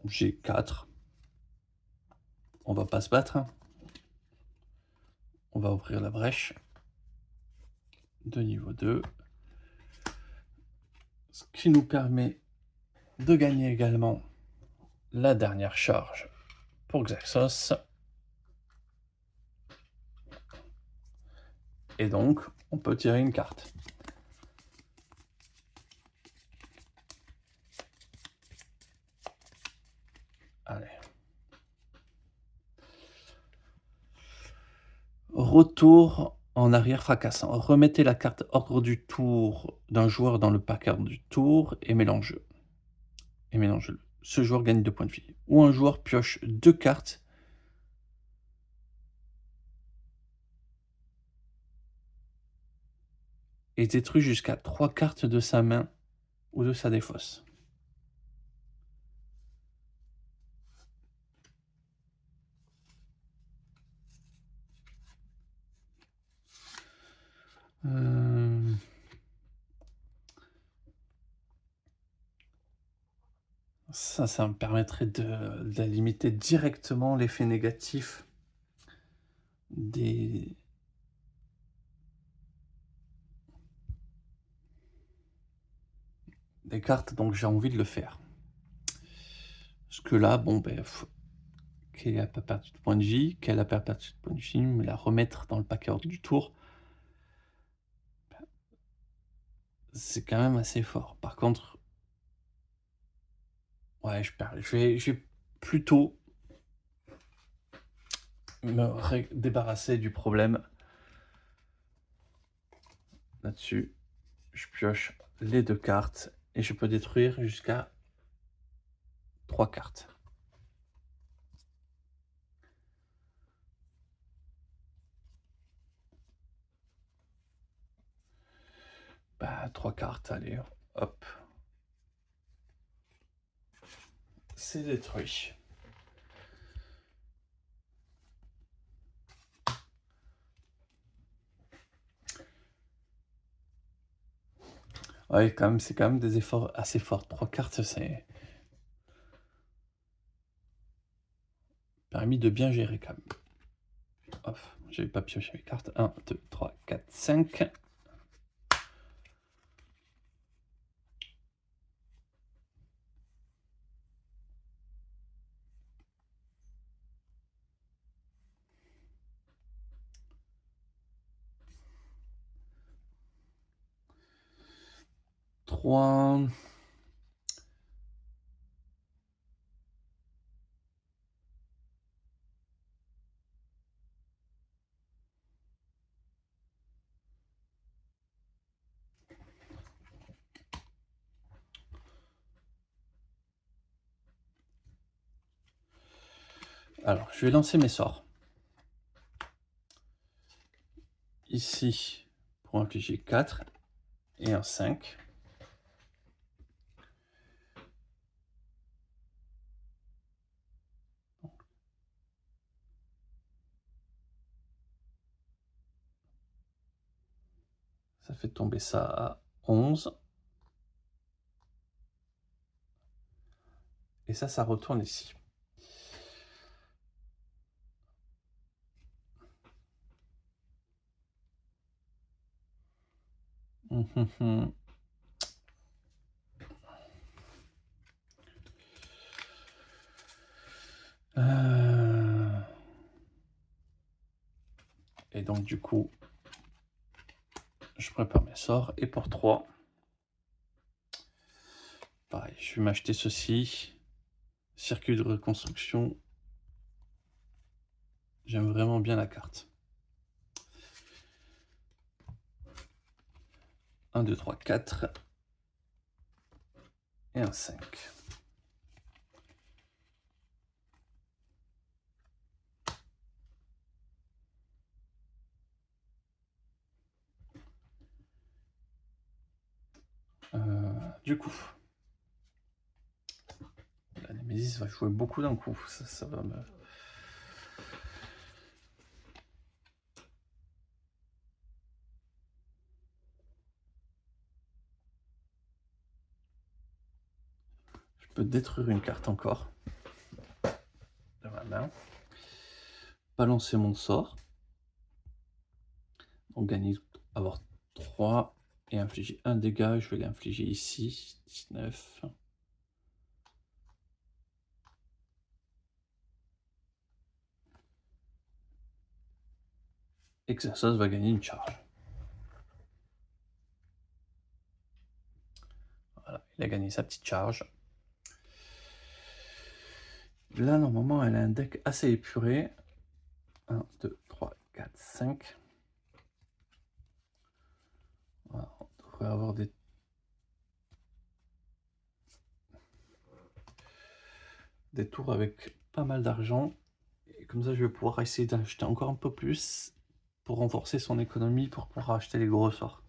J'ai 4. On va pas se battre. On va ouvrir la brèche de niveau 2. Ce qui nous permet de gagner également la dernière charge pour Xaxos. Et donc, on peut tirer une carte. Allez. Retour en arrière fracassant. Remettez la carte ordre du tour d'un joueur dans le paquet du tour et mélange-le. Ce joueur gagne 2 points de vie. Ou un joueur pioche 2 cartes et détruit jusqu'à 3 cartes de sa main ou de sa défausse. Ça me permettrait de limiter directement l'effet négatif des cartes, donc j'ai envie de le faire. Parce que là, bon, ben, qu'elle n'a pas perdu de points de vie, qu'elle n'a pas perdu de points de vie, mais la remettre dans le paquet ordre du tour, c'est quand même assez fort. Par contre, ouais, je perds. Je vais plutôt me débarrasser du problème là-dessus. Je pioche les 2 cartes et je peux détruire jusqu'à 3 cartes. Bah, 3 cartes, allez, hop. C'est détruit. Ouais, quand même, c'est quand même des efforts assez forts. 3 cartes, c'est permis de bien gérer quand même. Hop, j'avais pas pioché mes cartes. 1, 2, 3, 4, 5. 3. Alors, je vais lancer mes sorts. Ici, pour infliger 4 et un 5. Ça fait tomber ça à 11. Et ça retourne ici. Et donc du coup, je prépare mes sorts. Et pour 3, pareil, je vais m'acheter ceci. Circuit de reconstruction. J'aime vraiment bien la carte. 1, 2, 3, 4. Et un 5. Du coup, la Némésis va jouer beaucoup d'un coup. Ça va me... Je peux détruire une carte encore de ma main. Balancer mon sort. Donc gagner, avoir 3 et infliger un dégât. Je vais l'infliger ici. 19. Exercise va gagner une charge. Voilà, il a gagné sa petite charge. Là, normalement, elle a un deck assez épuré. 1, 2, 3, 4, 5. Voilà, on devrait avoir des tours avec pas mal d'argent. Et comme ça, je vais pouvoir essayer d'acheter encore un peu plus pour renforcer son économie, pour pouvoir acheter les gros sorts.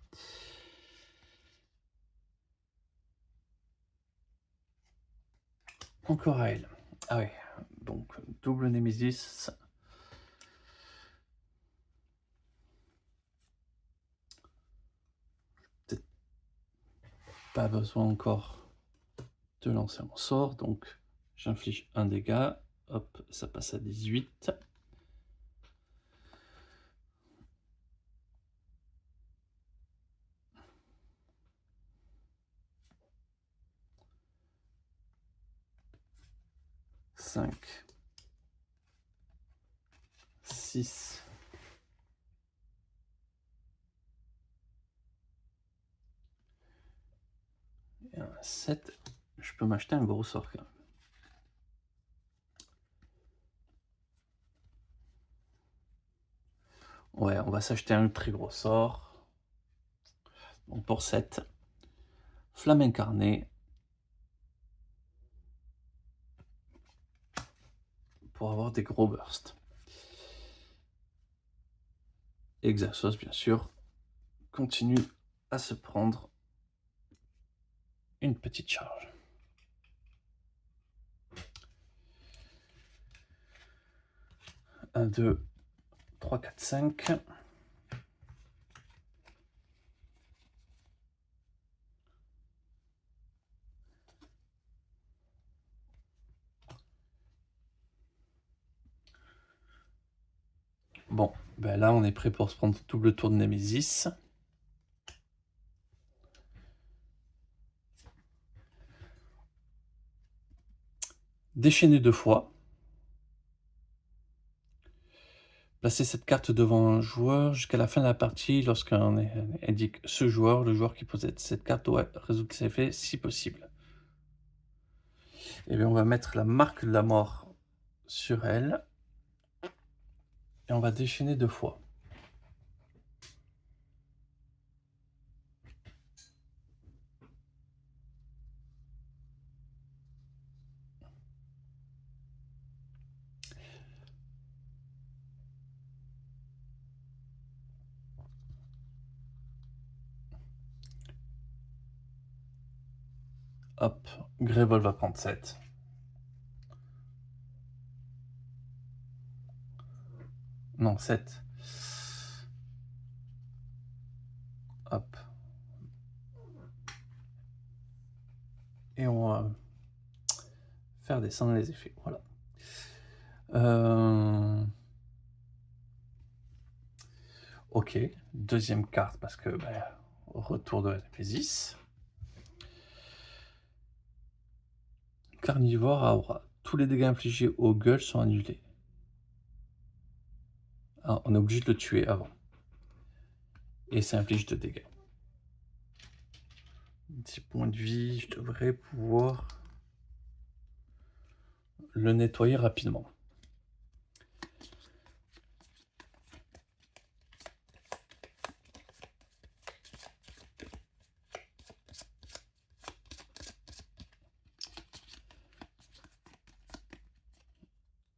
Encore à elle. Ah ouais, donc double Némésis. Peut-être pas besoin encore de lancer mon sort, donc j'inflige un dégât. Hop, ça passe à 18. « 5, 6, et un 7. Je peux m'acheter un gros sort quand même. Ouais, on va s'acheter un très gros sort. Donc pour 7, Flamme incarnée. Pour avoir des gros bursts. Exercos, bien sûr, continue à se prendre une petite charge. 1, 2, 3, 4, 5. Bon, ben là on est prêt pour se prendre double tour de Némésis. Déchaîner 2 fois. Placez cette carte devant un joueur jusqu'à la fin de la partie. Lorsqu'on indique ce joueur, le joueur qui possède cette carte doit résoudre ses effets si possible. Et bien on va mettre la marque de la mort sur elle. Et on va déchaîner 2 fois. Hop, Grévol va prendre 7. Non, 7. Hop. Et on va faire descendre les effets, voilà. OK, deuxième carte parce que, retour de Némésis. Carnivore à aura. Tous les dégâts infligés aux gueules sont annulés. Ah, on est obligé de le tuer avant. Et ça inflige 2 dégâts. 10 points de vie, je devrais pouvoir le nettoyer rapidement.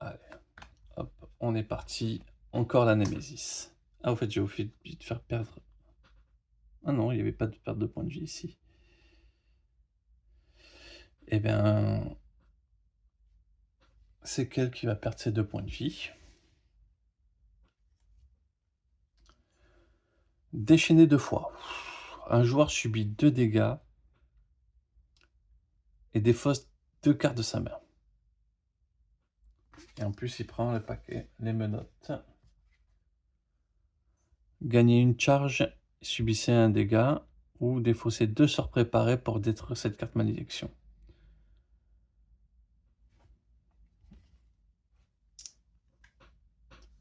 Allez, hop, on est parti. Encore la Némésis. Ah, en fait, j'ai oublié de faire perdre... Ah non, il n'y avait pas de perte de points de vie ici. Eh bien, c'est qu'elle qui va perdre ses 2 points de vie. Déchaîner 2 fois. Un joueur subit 2 dégâts et défausse 2 cartes de sa main. Et en plus, il prend le paquet, les menottes. Gagnez une charge, subissez un dégât ou défaussez 2 sorts préparés pour détruire cette carte malédiction.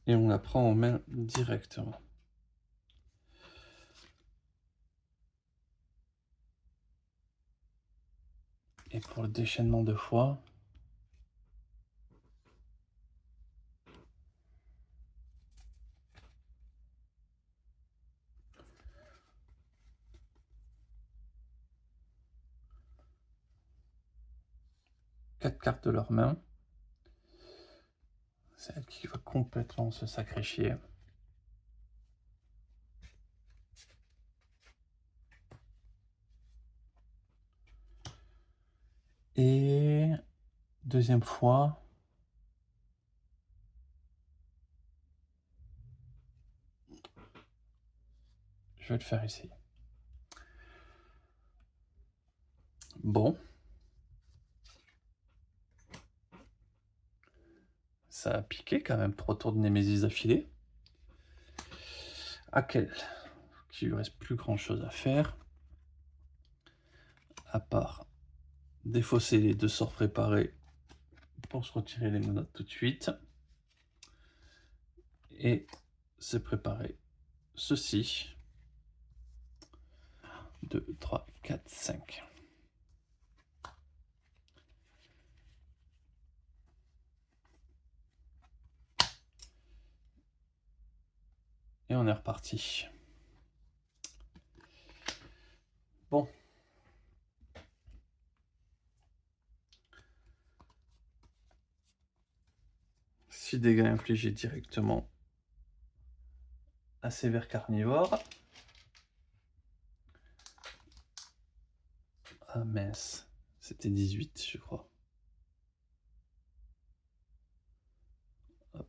Et on la prend en main directement. Et pour le déchaînement 2 fois, quatre cartes de leur main. C'est elle qui va complètement se sacrifier. Et deuxième fois, je vais le faire ici. Bon. Ça a piqué quand même, 3 tours de Némésis d'affilée. Akel, qui lui reste plus grand chose à faire, à part défausser les 2 sorts préparés pour se retirer les menottes tout de suite, et se préparer ceci. 2, 3, 4, 5. Et on est reparti. Bon. Six dégâts infligés directement à sévère carnivore. Ah mince, c'était 18 je crois. Hop.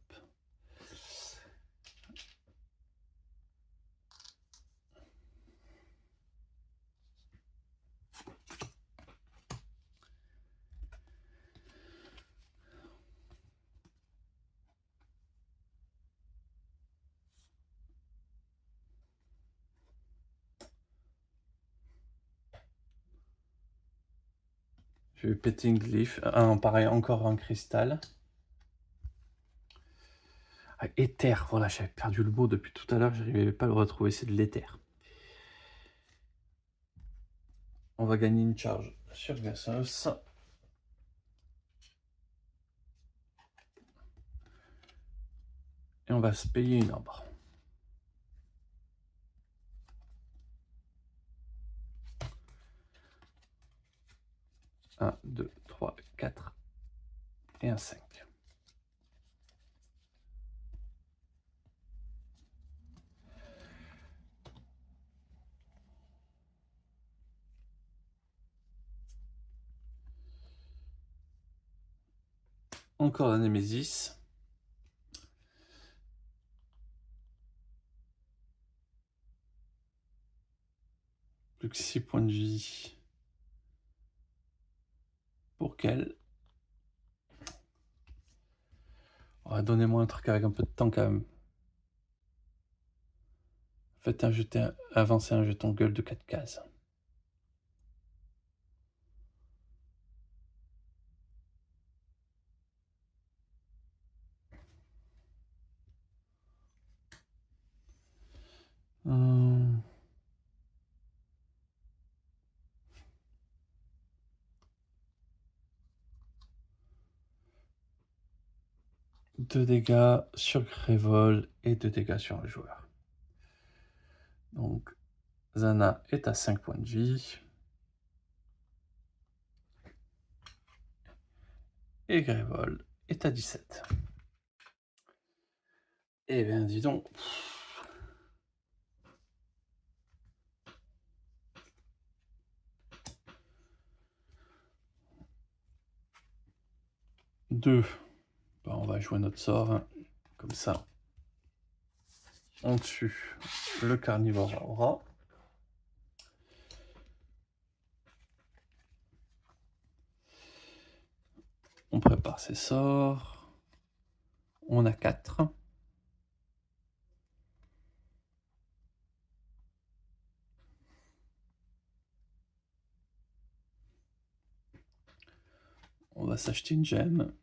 Je vais péter une glyphe. Ah non, pareil, encore un cristal. Ah, éther, voilà, j'avais perdu le mot depuis tout à l'heure, j'arrivais pas à le retrouver, c'est de l'éther. On va gagner une charge sur Gassos. Et on va se payer une ombre. Un, 2, 3, 4 et un 5. Encore la Némésis. Plus que 6 points de vie. Pour quelle? Oh, donnez-moi un truc avec un peu de temps quand même. Faites avancer un jeton gueule de 4 cases. Hum. 2 dégâts sur Grévol et 2 dégâts sur le joueur. Donc, Zana est à 5 points de vie. Et Grévol est à 17. Eh bien, dis donc. Deux. Bah, on va jouer notre sort. Hein. Comme ça. On tue le carnivore à aura. On prépare ses sorts. On a 4. On va s'acheter une gemme.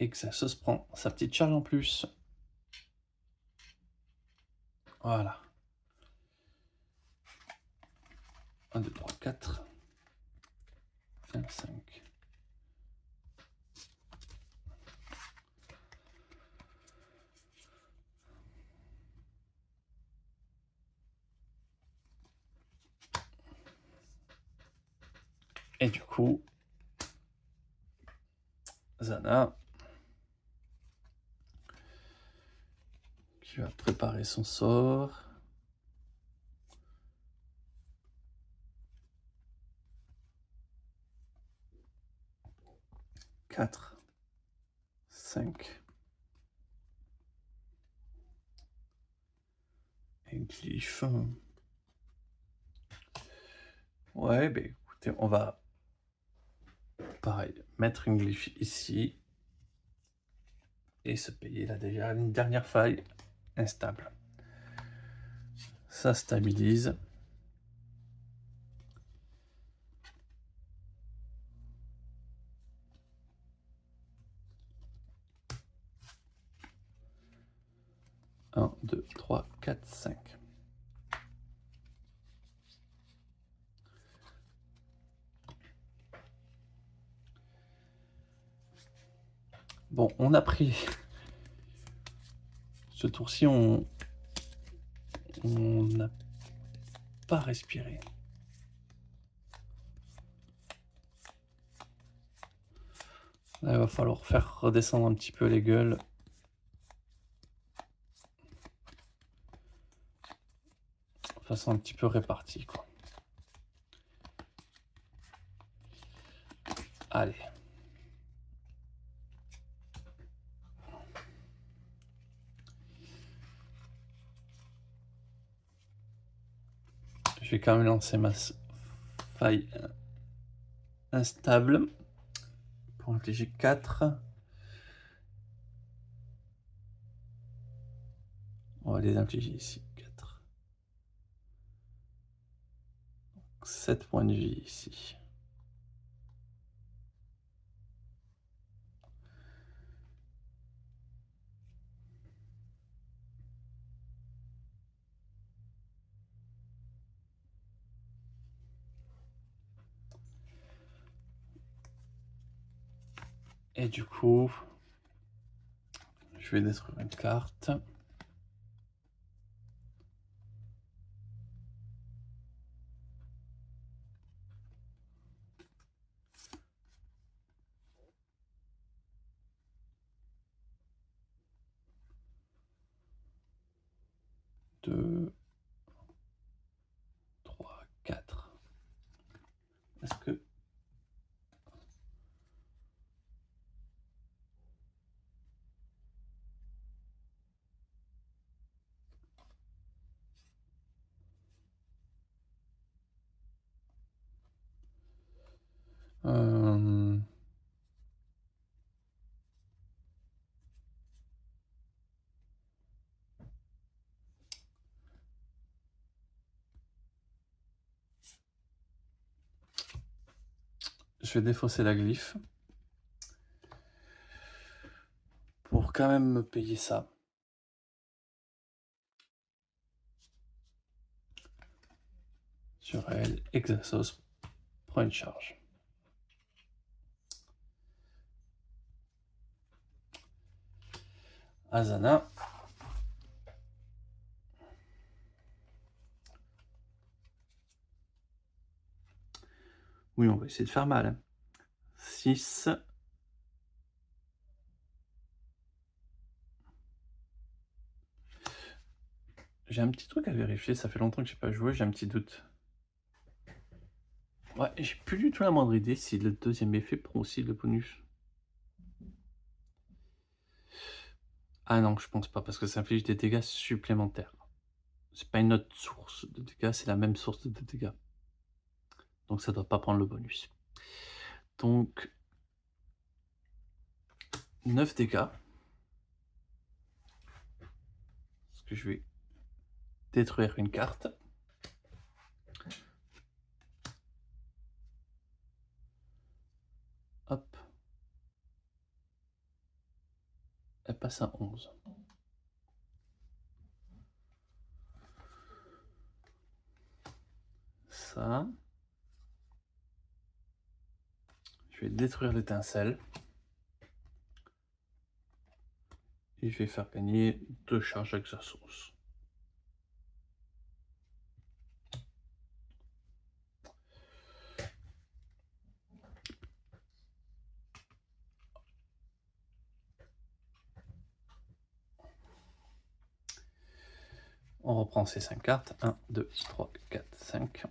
Et que ça se prend sa petite charge en plus. Voilà. 1, 2, 3, 4. 1, 5. Et du coup, Zana, qui va préparer son sort. Quatre, 5. Et glyphe. Ouais, ben écoutez, on va, pareil, mettre une glyphe ici. Et se payer là déjà une dernière faille instable. Ça stabilise. Un, 2, 3, 4, 5. Bon, on a pris... Ce tour-ci, on n'a pas respiré. Là, il va falloir faire redescendre un petit peu les gueules. De façon un petit peu répartie, quoi. Allez. Je vais quand même lancer ma faille instable pour infliger 4. On va les infliger ici. 4. 7 points de vie ici. Et du coup, je vais détruire une carte. Deux, trois, quatre. Est-ce que... je vais défausser la glyphe pour quand même me payer ça. Sur elle, Exasos prend une charge. Azana. Oui, on va essayer de faire mal. 6. J'ai un petit truc à vérifier, ça fait longtemps que j'ai pas joué, j'ai un petit doute. Ouais, j'ai plus du tout la moindre idée si le deuxième effet prend aussi le bonus. Ah non, je pense pas, parce que ça inflige des dégâts supplémentaires. C'est pas une autre source de dégâts, c'est la même source de dégâts. Donc ça doit pas prendre le bonus. Donc 9 dégâts. Parce que je vais détruire une carte. Hop. Elle passe à 11. Ça. Je vais détruire l'étincelle. Et je vais faire gagner 2 charges Exasos. On reprend ces 5 cartes. 1, 2, 3, 4, 5.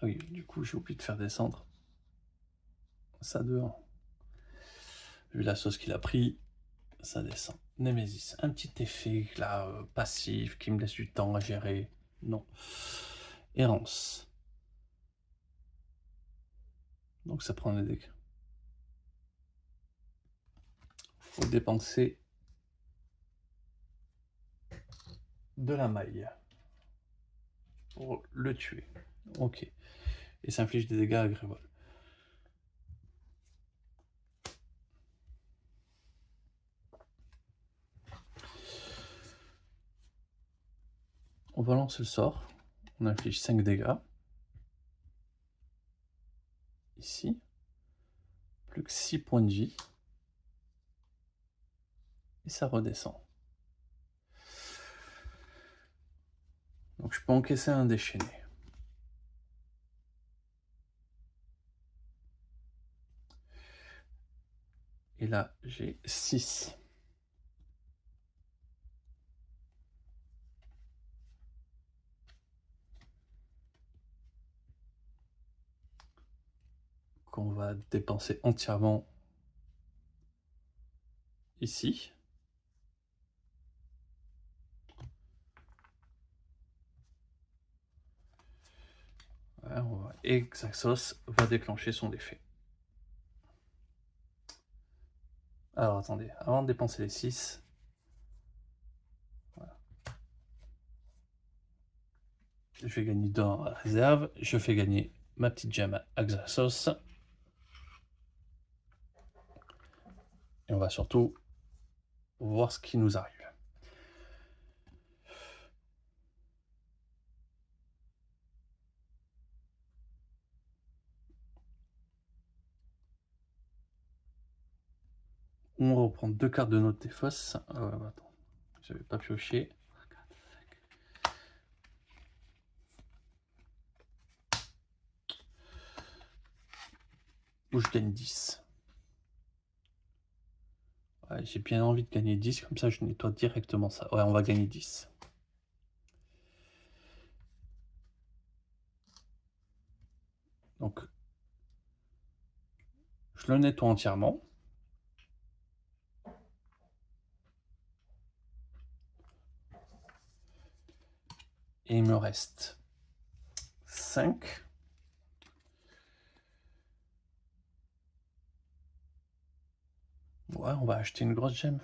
Oui, du coup, j'ai oublié de faire descendre ça dehors. Vu la sauce qu'il a pris, ça descend. Nemesis, un petit effet là, passif, qui me laisse du temps à gérer. Non. Errance. Donc ça prend des dégâts. Faut dépenser de la maille pour le tuer. Ok. Et ça inflige des dégâts à Grévol. On va lancer le sort. On inflige 5 dégâts. Ici. Plus que 6 points de vie. Et ça redescend. Donc je peux encaisser un déchaîné. Et là, j'ai 6. Qu'on va dépenser entièrement ici. Et Exasos va déclencher son effet. Alors attendez, avant de dépenser les 6, voilà. Je vais gagner 2 en réserve, je fais gagner ma petite gemme à Exasos. Et on va surtout voir ce qui nous arrive. On reprend 2 cartes de note des fosses. Attends, j'avais pas pioché. Où je gagne 10. Ouais, j'ai bien envie de gagner 10, comme ça je nettoie directement ça. Ouais, on va gagner 10. Donc, je le nettoie entièrement. Et il me reste 5. Ouais, on va acheter une grosse gemme.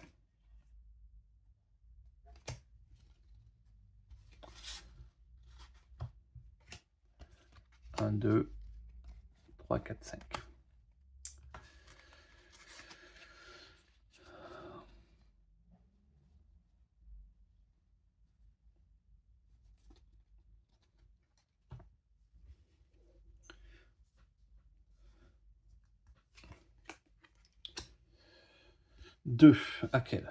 1, 2, 3, 4, 5. Deux, à quel?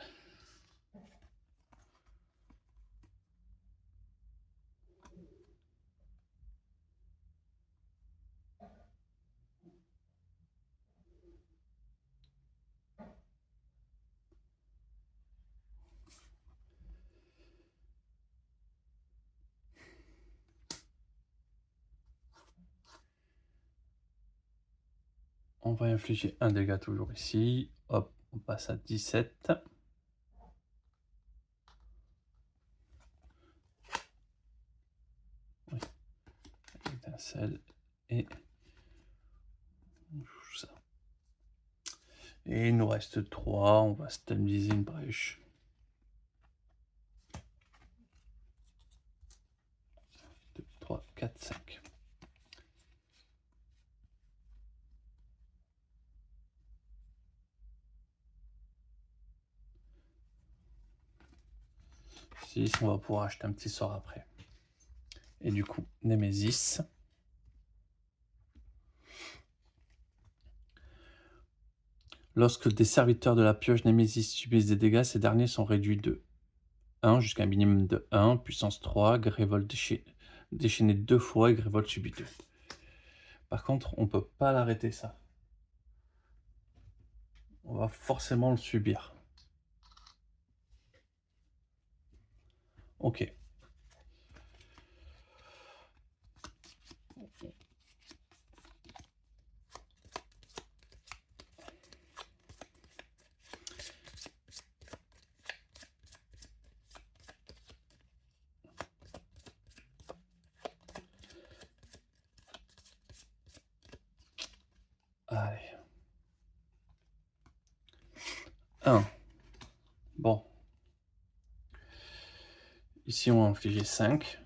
On va infliger un dégât toujours ici. Hop, on passe à 17. Oui. Étincelle et ça. Et il nous reste 3. On va stabiliser une brèche. 2, 3, 4, 5. On va pouvoir acheter un petit sort après. Et du coup, Némésis. Lorsque des serviteurs de la pioche Némésis subissent des dégâts, ces derniers sont réduits de 1 jusqu'à un minimum de 1, puissance 3, Grévol déchaîné 2 fois et Grévol subit 2. Par contre, on peut pas l'arrêter ça. On va forcément le subir. Ok. Allez. 1. Bon. Ici, on va infliger 5.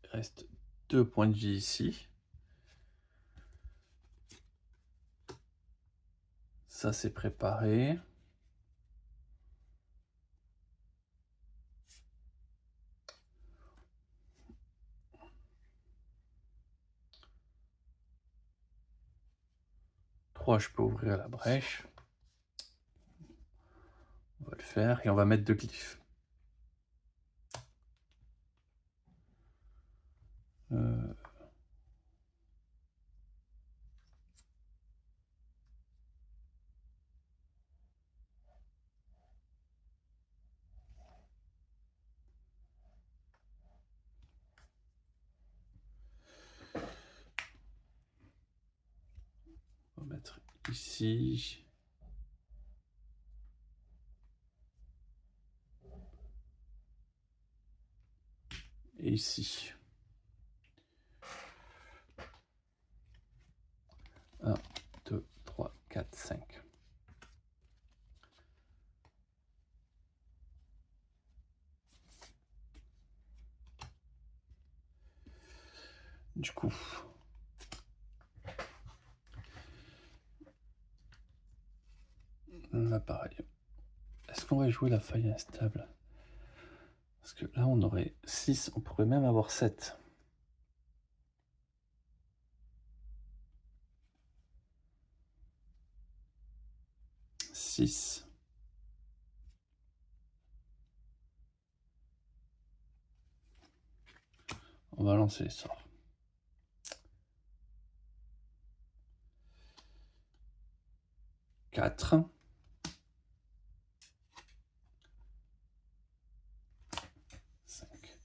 Il reste 2 points de vie ici. Ça, c'est préparé. Je peux ouvrir la brèche. On va le faire et on va mettre 2 glyphes. On va mettre ici. Et ici. 1, 2, 3, 4, 5. Du coup, là pareil. Est-ce qu'on va jouer la faille instable? Parce que là, on aurait 6, on pourrait même avoir 7. 6. On va lancer les sorts. Quatre. Cinq.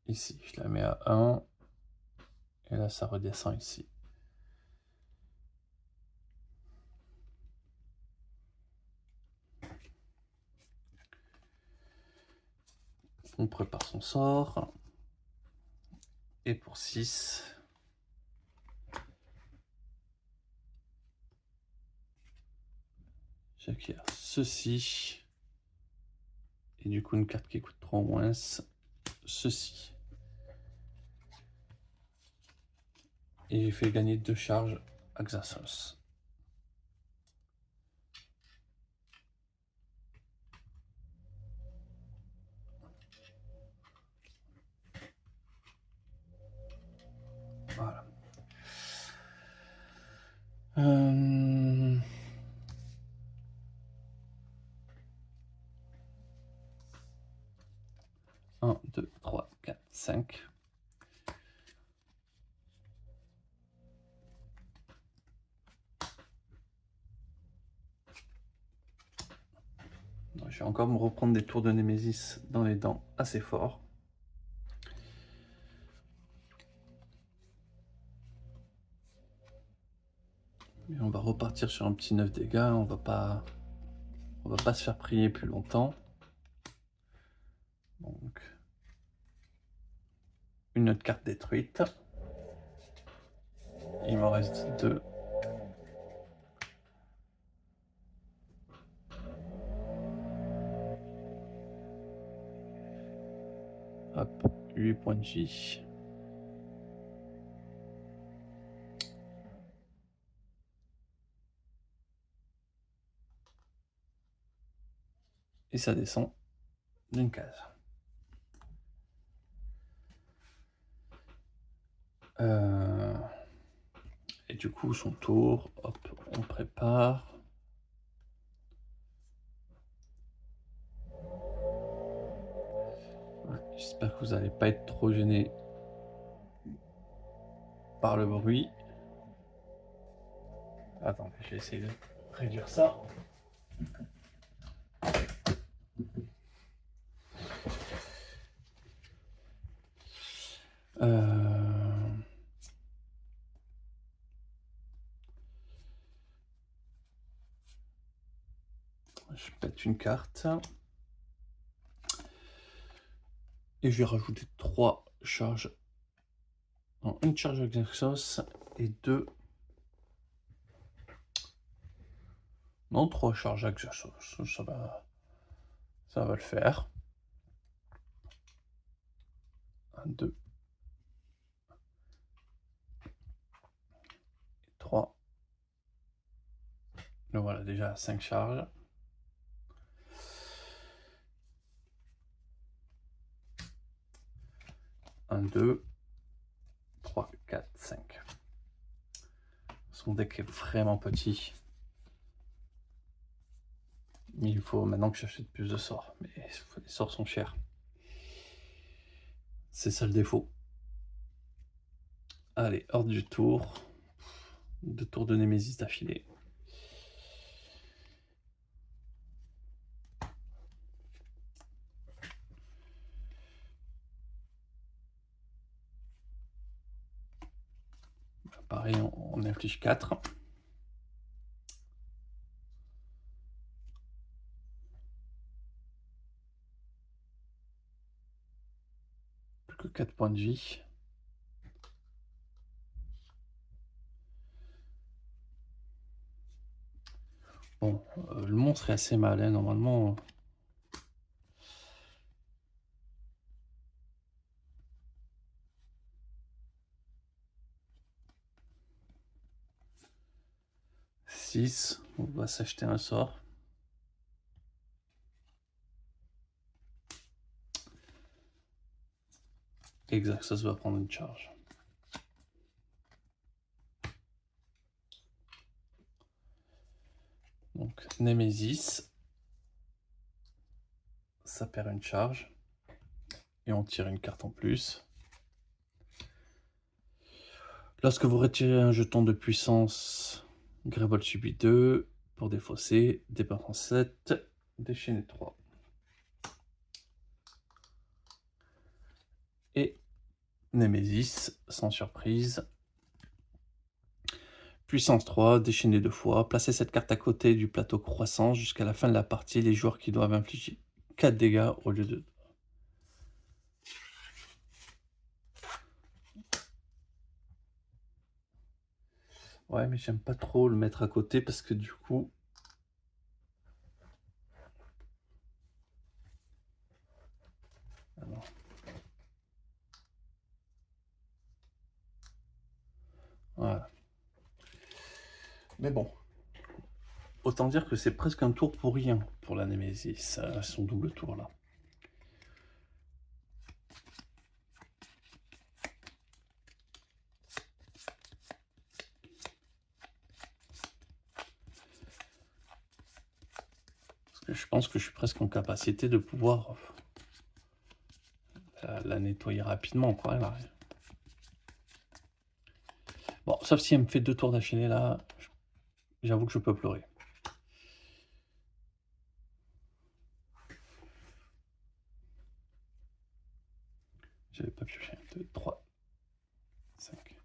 Ici, je la mets à 1. Et là, ça redescend ici. On prépare son sort. Et pour 6, j'acquiert ceci. Et du coup, une carte qui coûte 3 moins, ceci. Et j'ai fait gagner 2 charges à Xasos. Voilà. 1, 2, 3, 4, 5. Je vais encore me reprendre des tours de Némésis dans les dents assez fort. Mais on va repartir sur un petit 9 dégâts. On va pas se faire prier plus longtemps. Donc, une autre carte détruite. Il m'en reste 2. Hop, 8 points de vie. Et ça descend d'une case. Et du coup, son tour, hop, on prépare. J'espère que vous n'allez pas être trop gêné par le bruit. Attendez, je vais essayer de réduire ça. Je pète une carte. Et je vais rajouter 3 charges. Non, une charge Xasos et 2. Non, 3 charges Xasos. Ça va le faire. 1, 2. 3. Donc voilà, déjà 5 charges. Un, 2, 3, 4, 5. Son deck est vraiment petit. Mais il faut maintenant que j'achète plus de sorts. Mais les sorts sont chers. C'est ça le défaut. Allez, hors du tour. 2 tours de Némésis d'affilée. Pareil, on inflige 4. Plus que 4 points de vie. Bon, le monstre est assez mal, hein, normalement. On va s'acheter un sort. Exact, ça va prendre une charge. Donc Nemesis, ça perd une charge. Et on tire une carte en plus. Lorsque vous retirez un jeton de puissance, Greybolt subit 2 pour défausser, dépense 7, déchaîner 3. Et Nemesis, sans surprise. Puissance 3, déchaîner 2 fois. Placez cette carte à côté du plateau croissant jusqu'à la fin de la partie. Les joueurs qui doivent infliger 4 dégâts au lieu de 2. Ouais, mais j'aime pas trop le mettre à côté parce que du coup... Alors... Voilà. Mais bon. Autant dire que c'est presque un tour pour rien pour la Nemesis, son double tour là. Parce que je pense que je suis presque en capacité de pouvoir la nettoyer rapidement, quoi. Là. Bon, sauf si elle me fait 2 tours d'affilée là, j'avoue que je peux pleurer. J'avais pas pioché. 1, 2, 3, 5.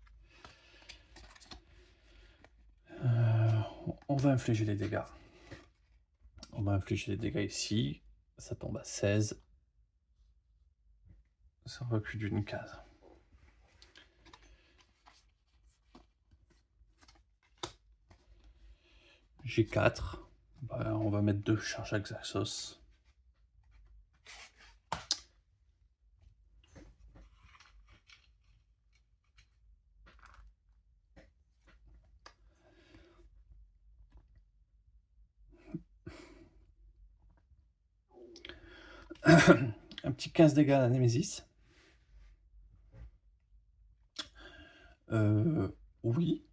On va infliger les dégâts. On va infliger les dégâts ici. Ça tombe à 16. Ça recule d'une case. J'ai 4. Bah, on va mettre 2 charges à Xaxos. Un petit 15 dégâts à la Nemesis. Oui.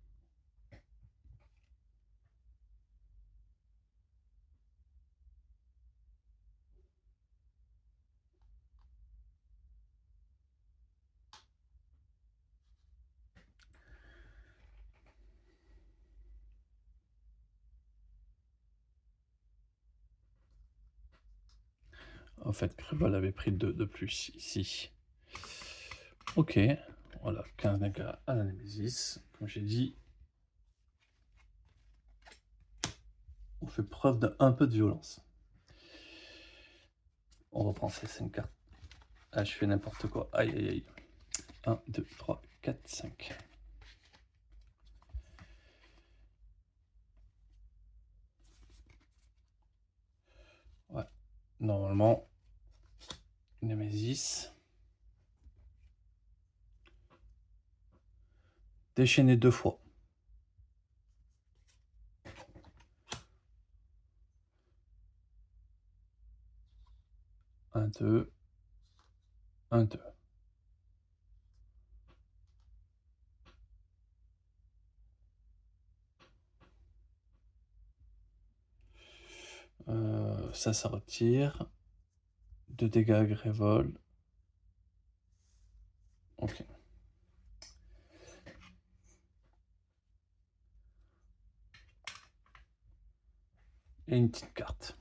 En fait, Greybolt avait pris 2 de plus ici. Ok, voilà, 15 dégâts à la Nemesis. Comme j'ai dit, on fait preuve d'un peu de violence. On reprend ces 5 cartes. Ah, je fais n'importe quoi. Aïe, aïe, aïe. 1, 2, 3, 4, 5. Ouais, normalement, Nemesis. Déchaîner 2 fois. 1, 2. 1, 2. Ça retire. 2 dégâts à Greybolt. Ok. Et une petite carte.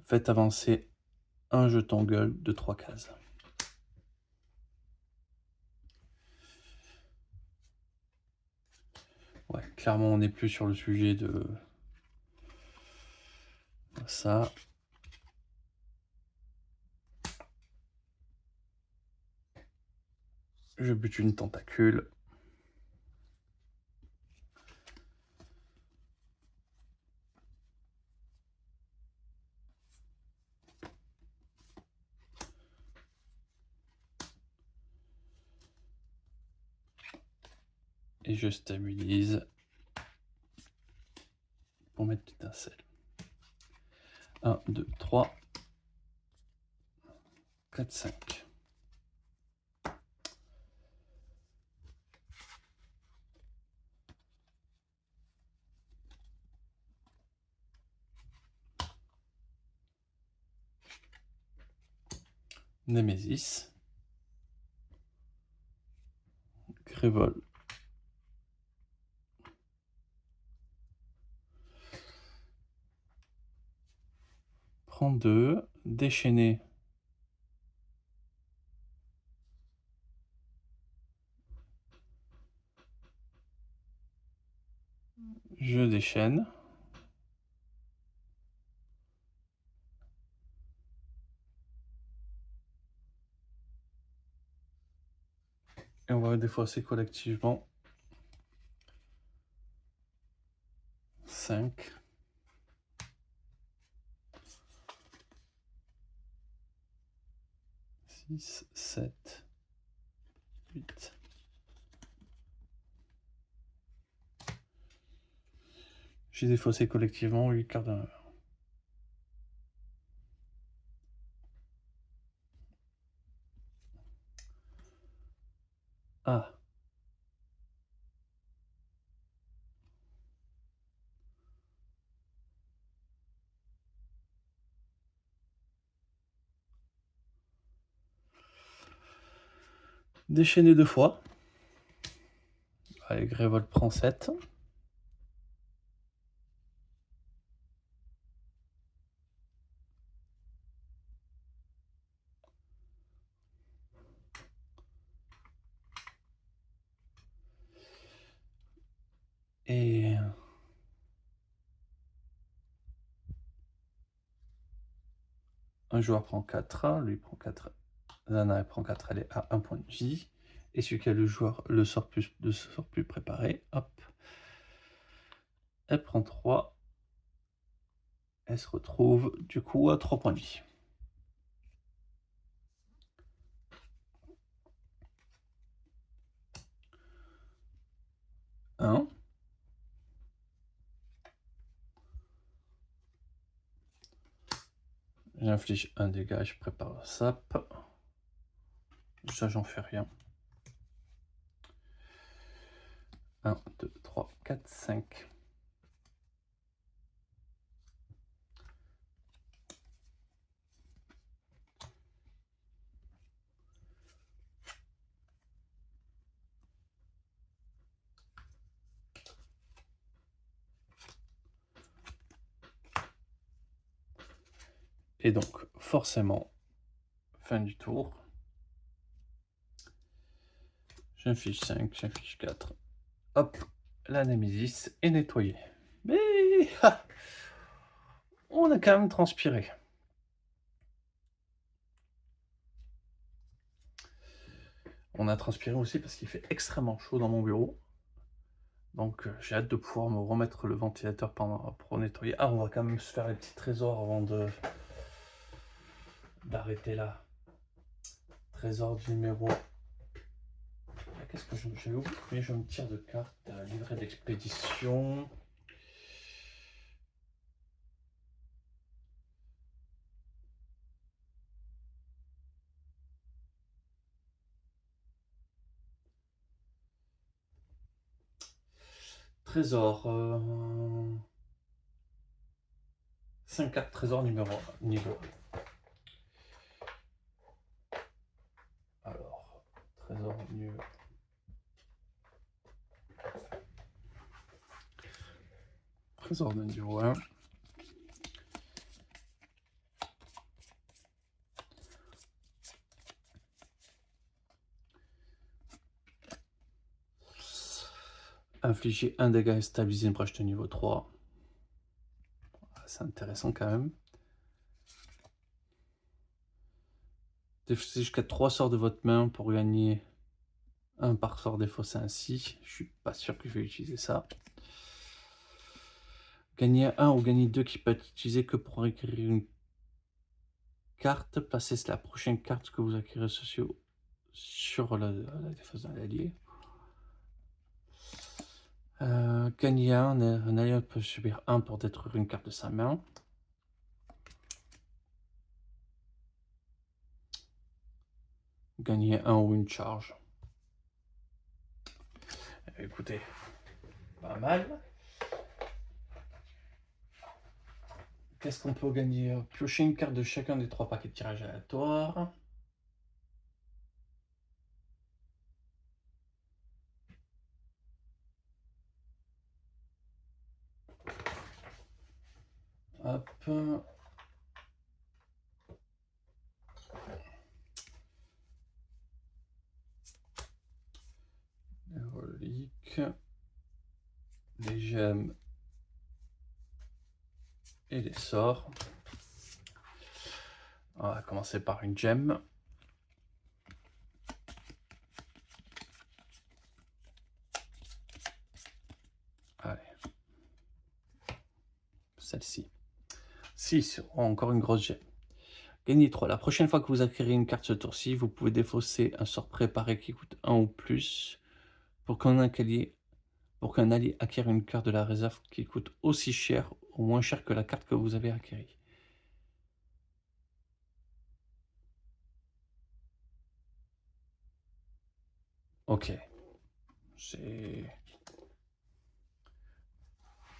Faites avancer un jeton gueule de 3 cases. Ouais, clairement, on n'est plus sur le sujet de ça. Je bute une tentacule. Et je stabilise pour mettre l'étincelle. 1, 2, 3. 4-5. Némésis. Grévol. Prends 2. Déchaîné. Je déchaîne. Et on va défausser collectivement. 5. 6, 7, 8. J'ai défaussé collectivement 8 quarts d'heure. Ah. Déchaîner 2 fois. Allez, Grévol prend 7. Et un joueur prend 4, lui prend 4. Zana elle prend 4, elle est à 1 point de vie. Et celui qui a le sort plus préparé, hop. Elle prend 3. Elle se retrouve du coup à 3 points de vie. Un. J'inflige un dégât, je prépare le sap. Ça, j'en fais rien. 1, 2, 3, 4, 5. Et donc, forcément, fin du tour. J'inflige 5, j'inflige 4. Hop, la Némésis est nettoyée. Mais on a quand même transpiré. On a transpiré aussi parce qu'il fait extrêmement chaud dans mon bureau. Donc j'ai hâte de pouvoir me remettre le ventilateur pour nettoyer. Ah, on va quand même se faire les petits trésors avant d'arrêter là. Trésor du numéro. Qu'est-ce que j'avais oublié? Mais je me tire de carte. Livret d'expédition. Trésor. 5 cartes trésor niveau 1. Alors, trésor niveau. Trésor de niveau 1. Infliger un dégât et stabiliser une brèche de niveau 3. C'est intéressant quand même. Défausser jusqu'à 3 sorts de votre main pour gagner un par sort défaussé ainsi. Je suis pas sûr que je vais utiliser ça. Gagner 1 ou gagner 2 qui peut être utilisé que pour acquérir une carte. Placez la prochaine carte que vous acquérez sur la défausse d'un allié. Gagner 1, un allié peut subir 1 pour détruire une carte de sa main. gagner un ou une charge. Écoutez, pas mal. Qu'est-ce qu'on peut gagner? Piocher une carte de chacun des 3 paquets de tirage aléatoire. Hop. Les reliques. Les gemmes. Et les sorts. On va commencer par une gemme. Allez. Celle-ci. 6. Encore une grosse gemme. Gagnez 3. La prochaine fois que vous acquérez une carte ce tour-ci, vous pouvez défausser un sort préparé qui coûte 1 ou plus pour qu'un allié acquiert une carte de la réserve qui coûte aussi cher ou moins cher que la carte que vous avez acquérie. Ok. C'est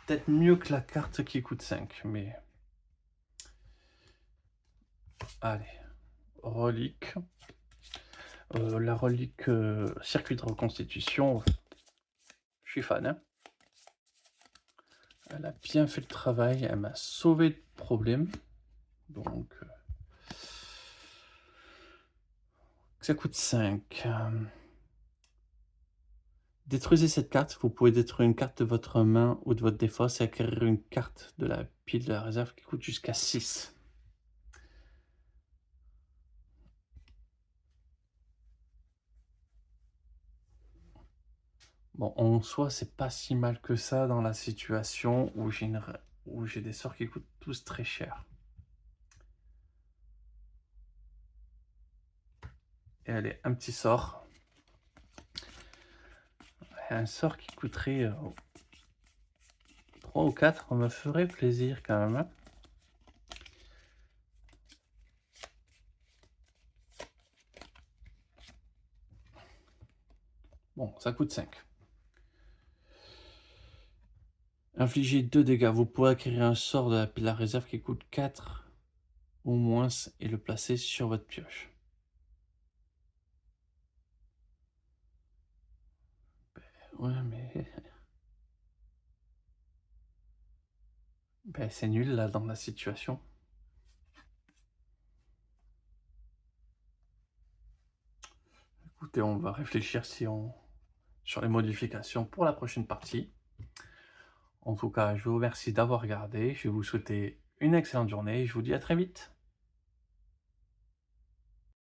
peut-être mieux que la carte qui coûte 5, mais... Allez. Relique. La relique circuit de reconstitution, je suis fan. Hein, elle a bien fait le travail, elle m'a sauvé de problème. Donc, ça coûte 5. Détruisez cette carte. Vous pouvez détruire une carte de votre main ou de votre défausse et acquérir une carte de la pile de la réserve qui coûte jusqu'à 6. Bon, en soi, c'est pas si mal que ça dans la situation où j'ai des sorts qui coûtent tous très cher. Et allez, un petit sort. Un sort qui coûterait 3 ou 4 me ferait plaisir quand même. Hein. Bon, ça coûte 5. Infligez 2 dégâts. Vous pouvez acquérir un sort de la réserve qui coûte 4 ou moins et le placer sur votre pioche. Ouais, mais... Ben, c'est nul là dans la situation. Écoutez, on va réfléchir sur les modifications pour la prochaine partie. En tout cas, je vous remercie d'avoir regardé. Je vais vous souhaiter une excellente journée et je vous dis à très vite.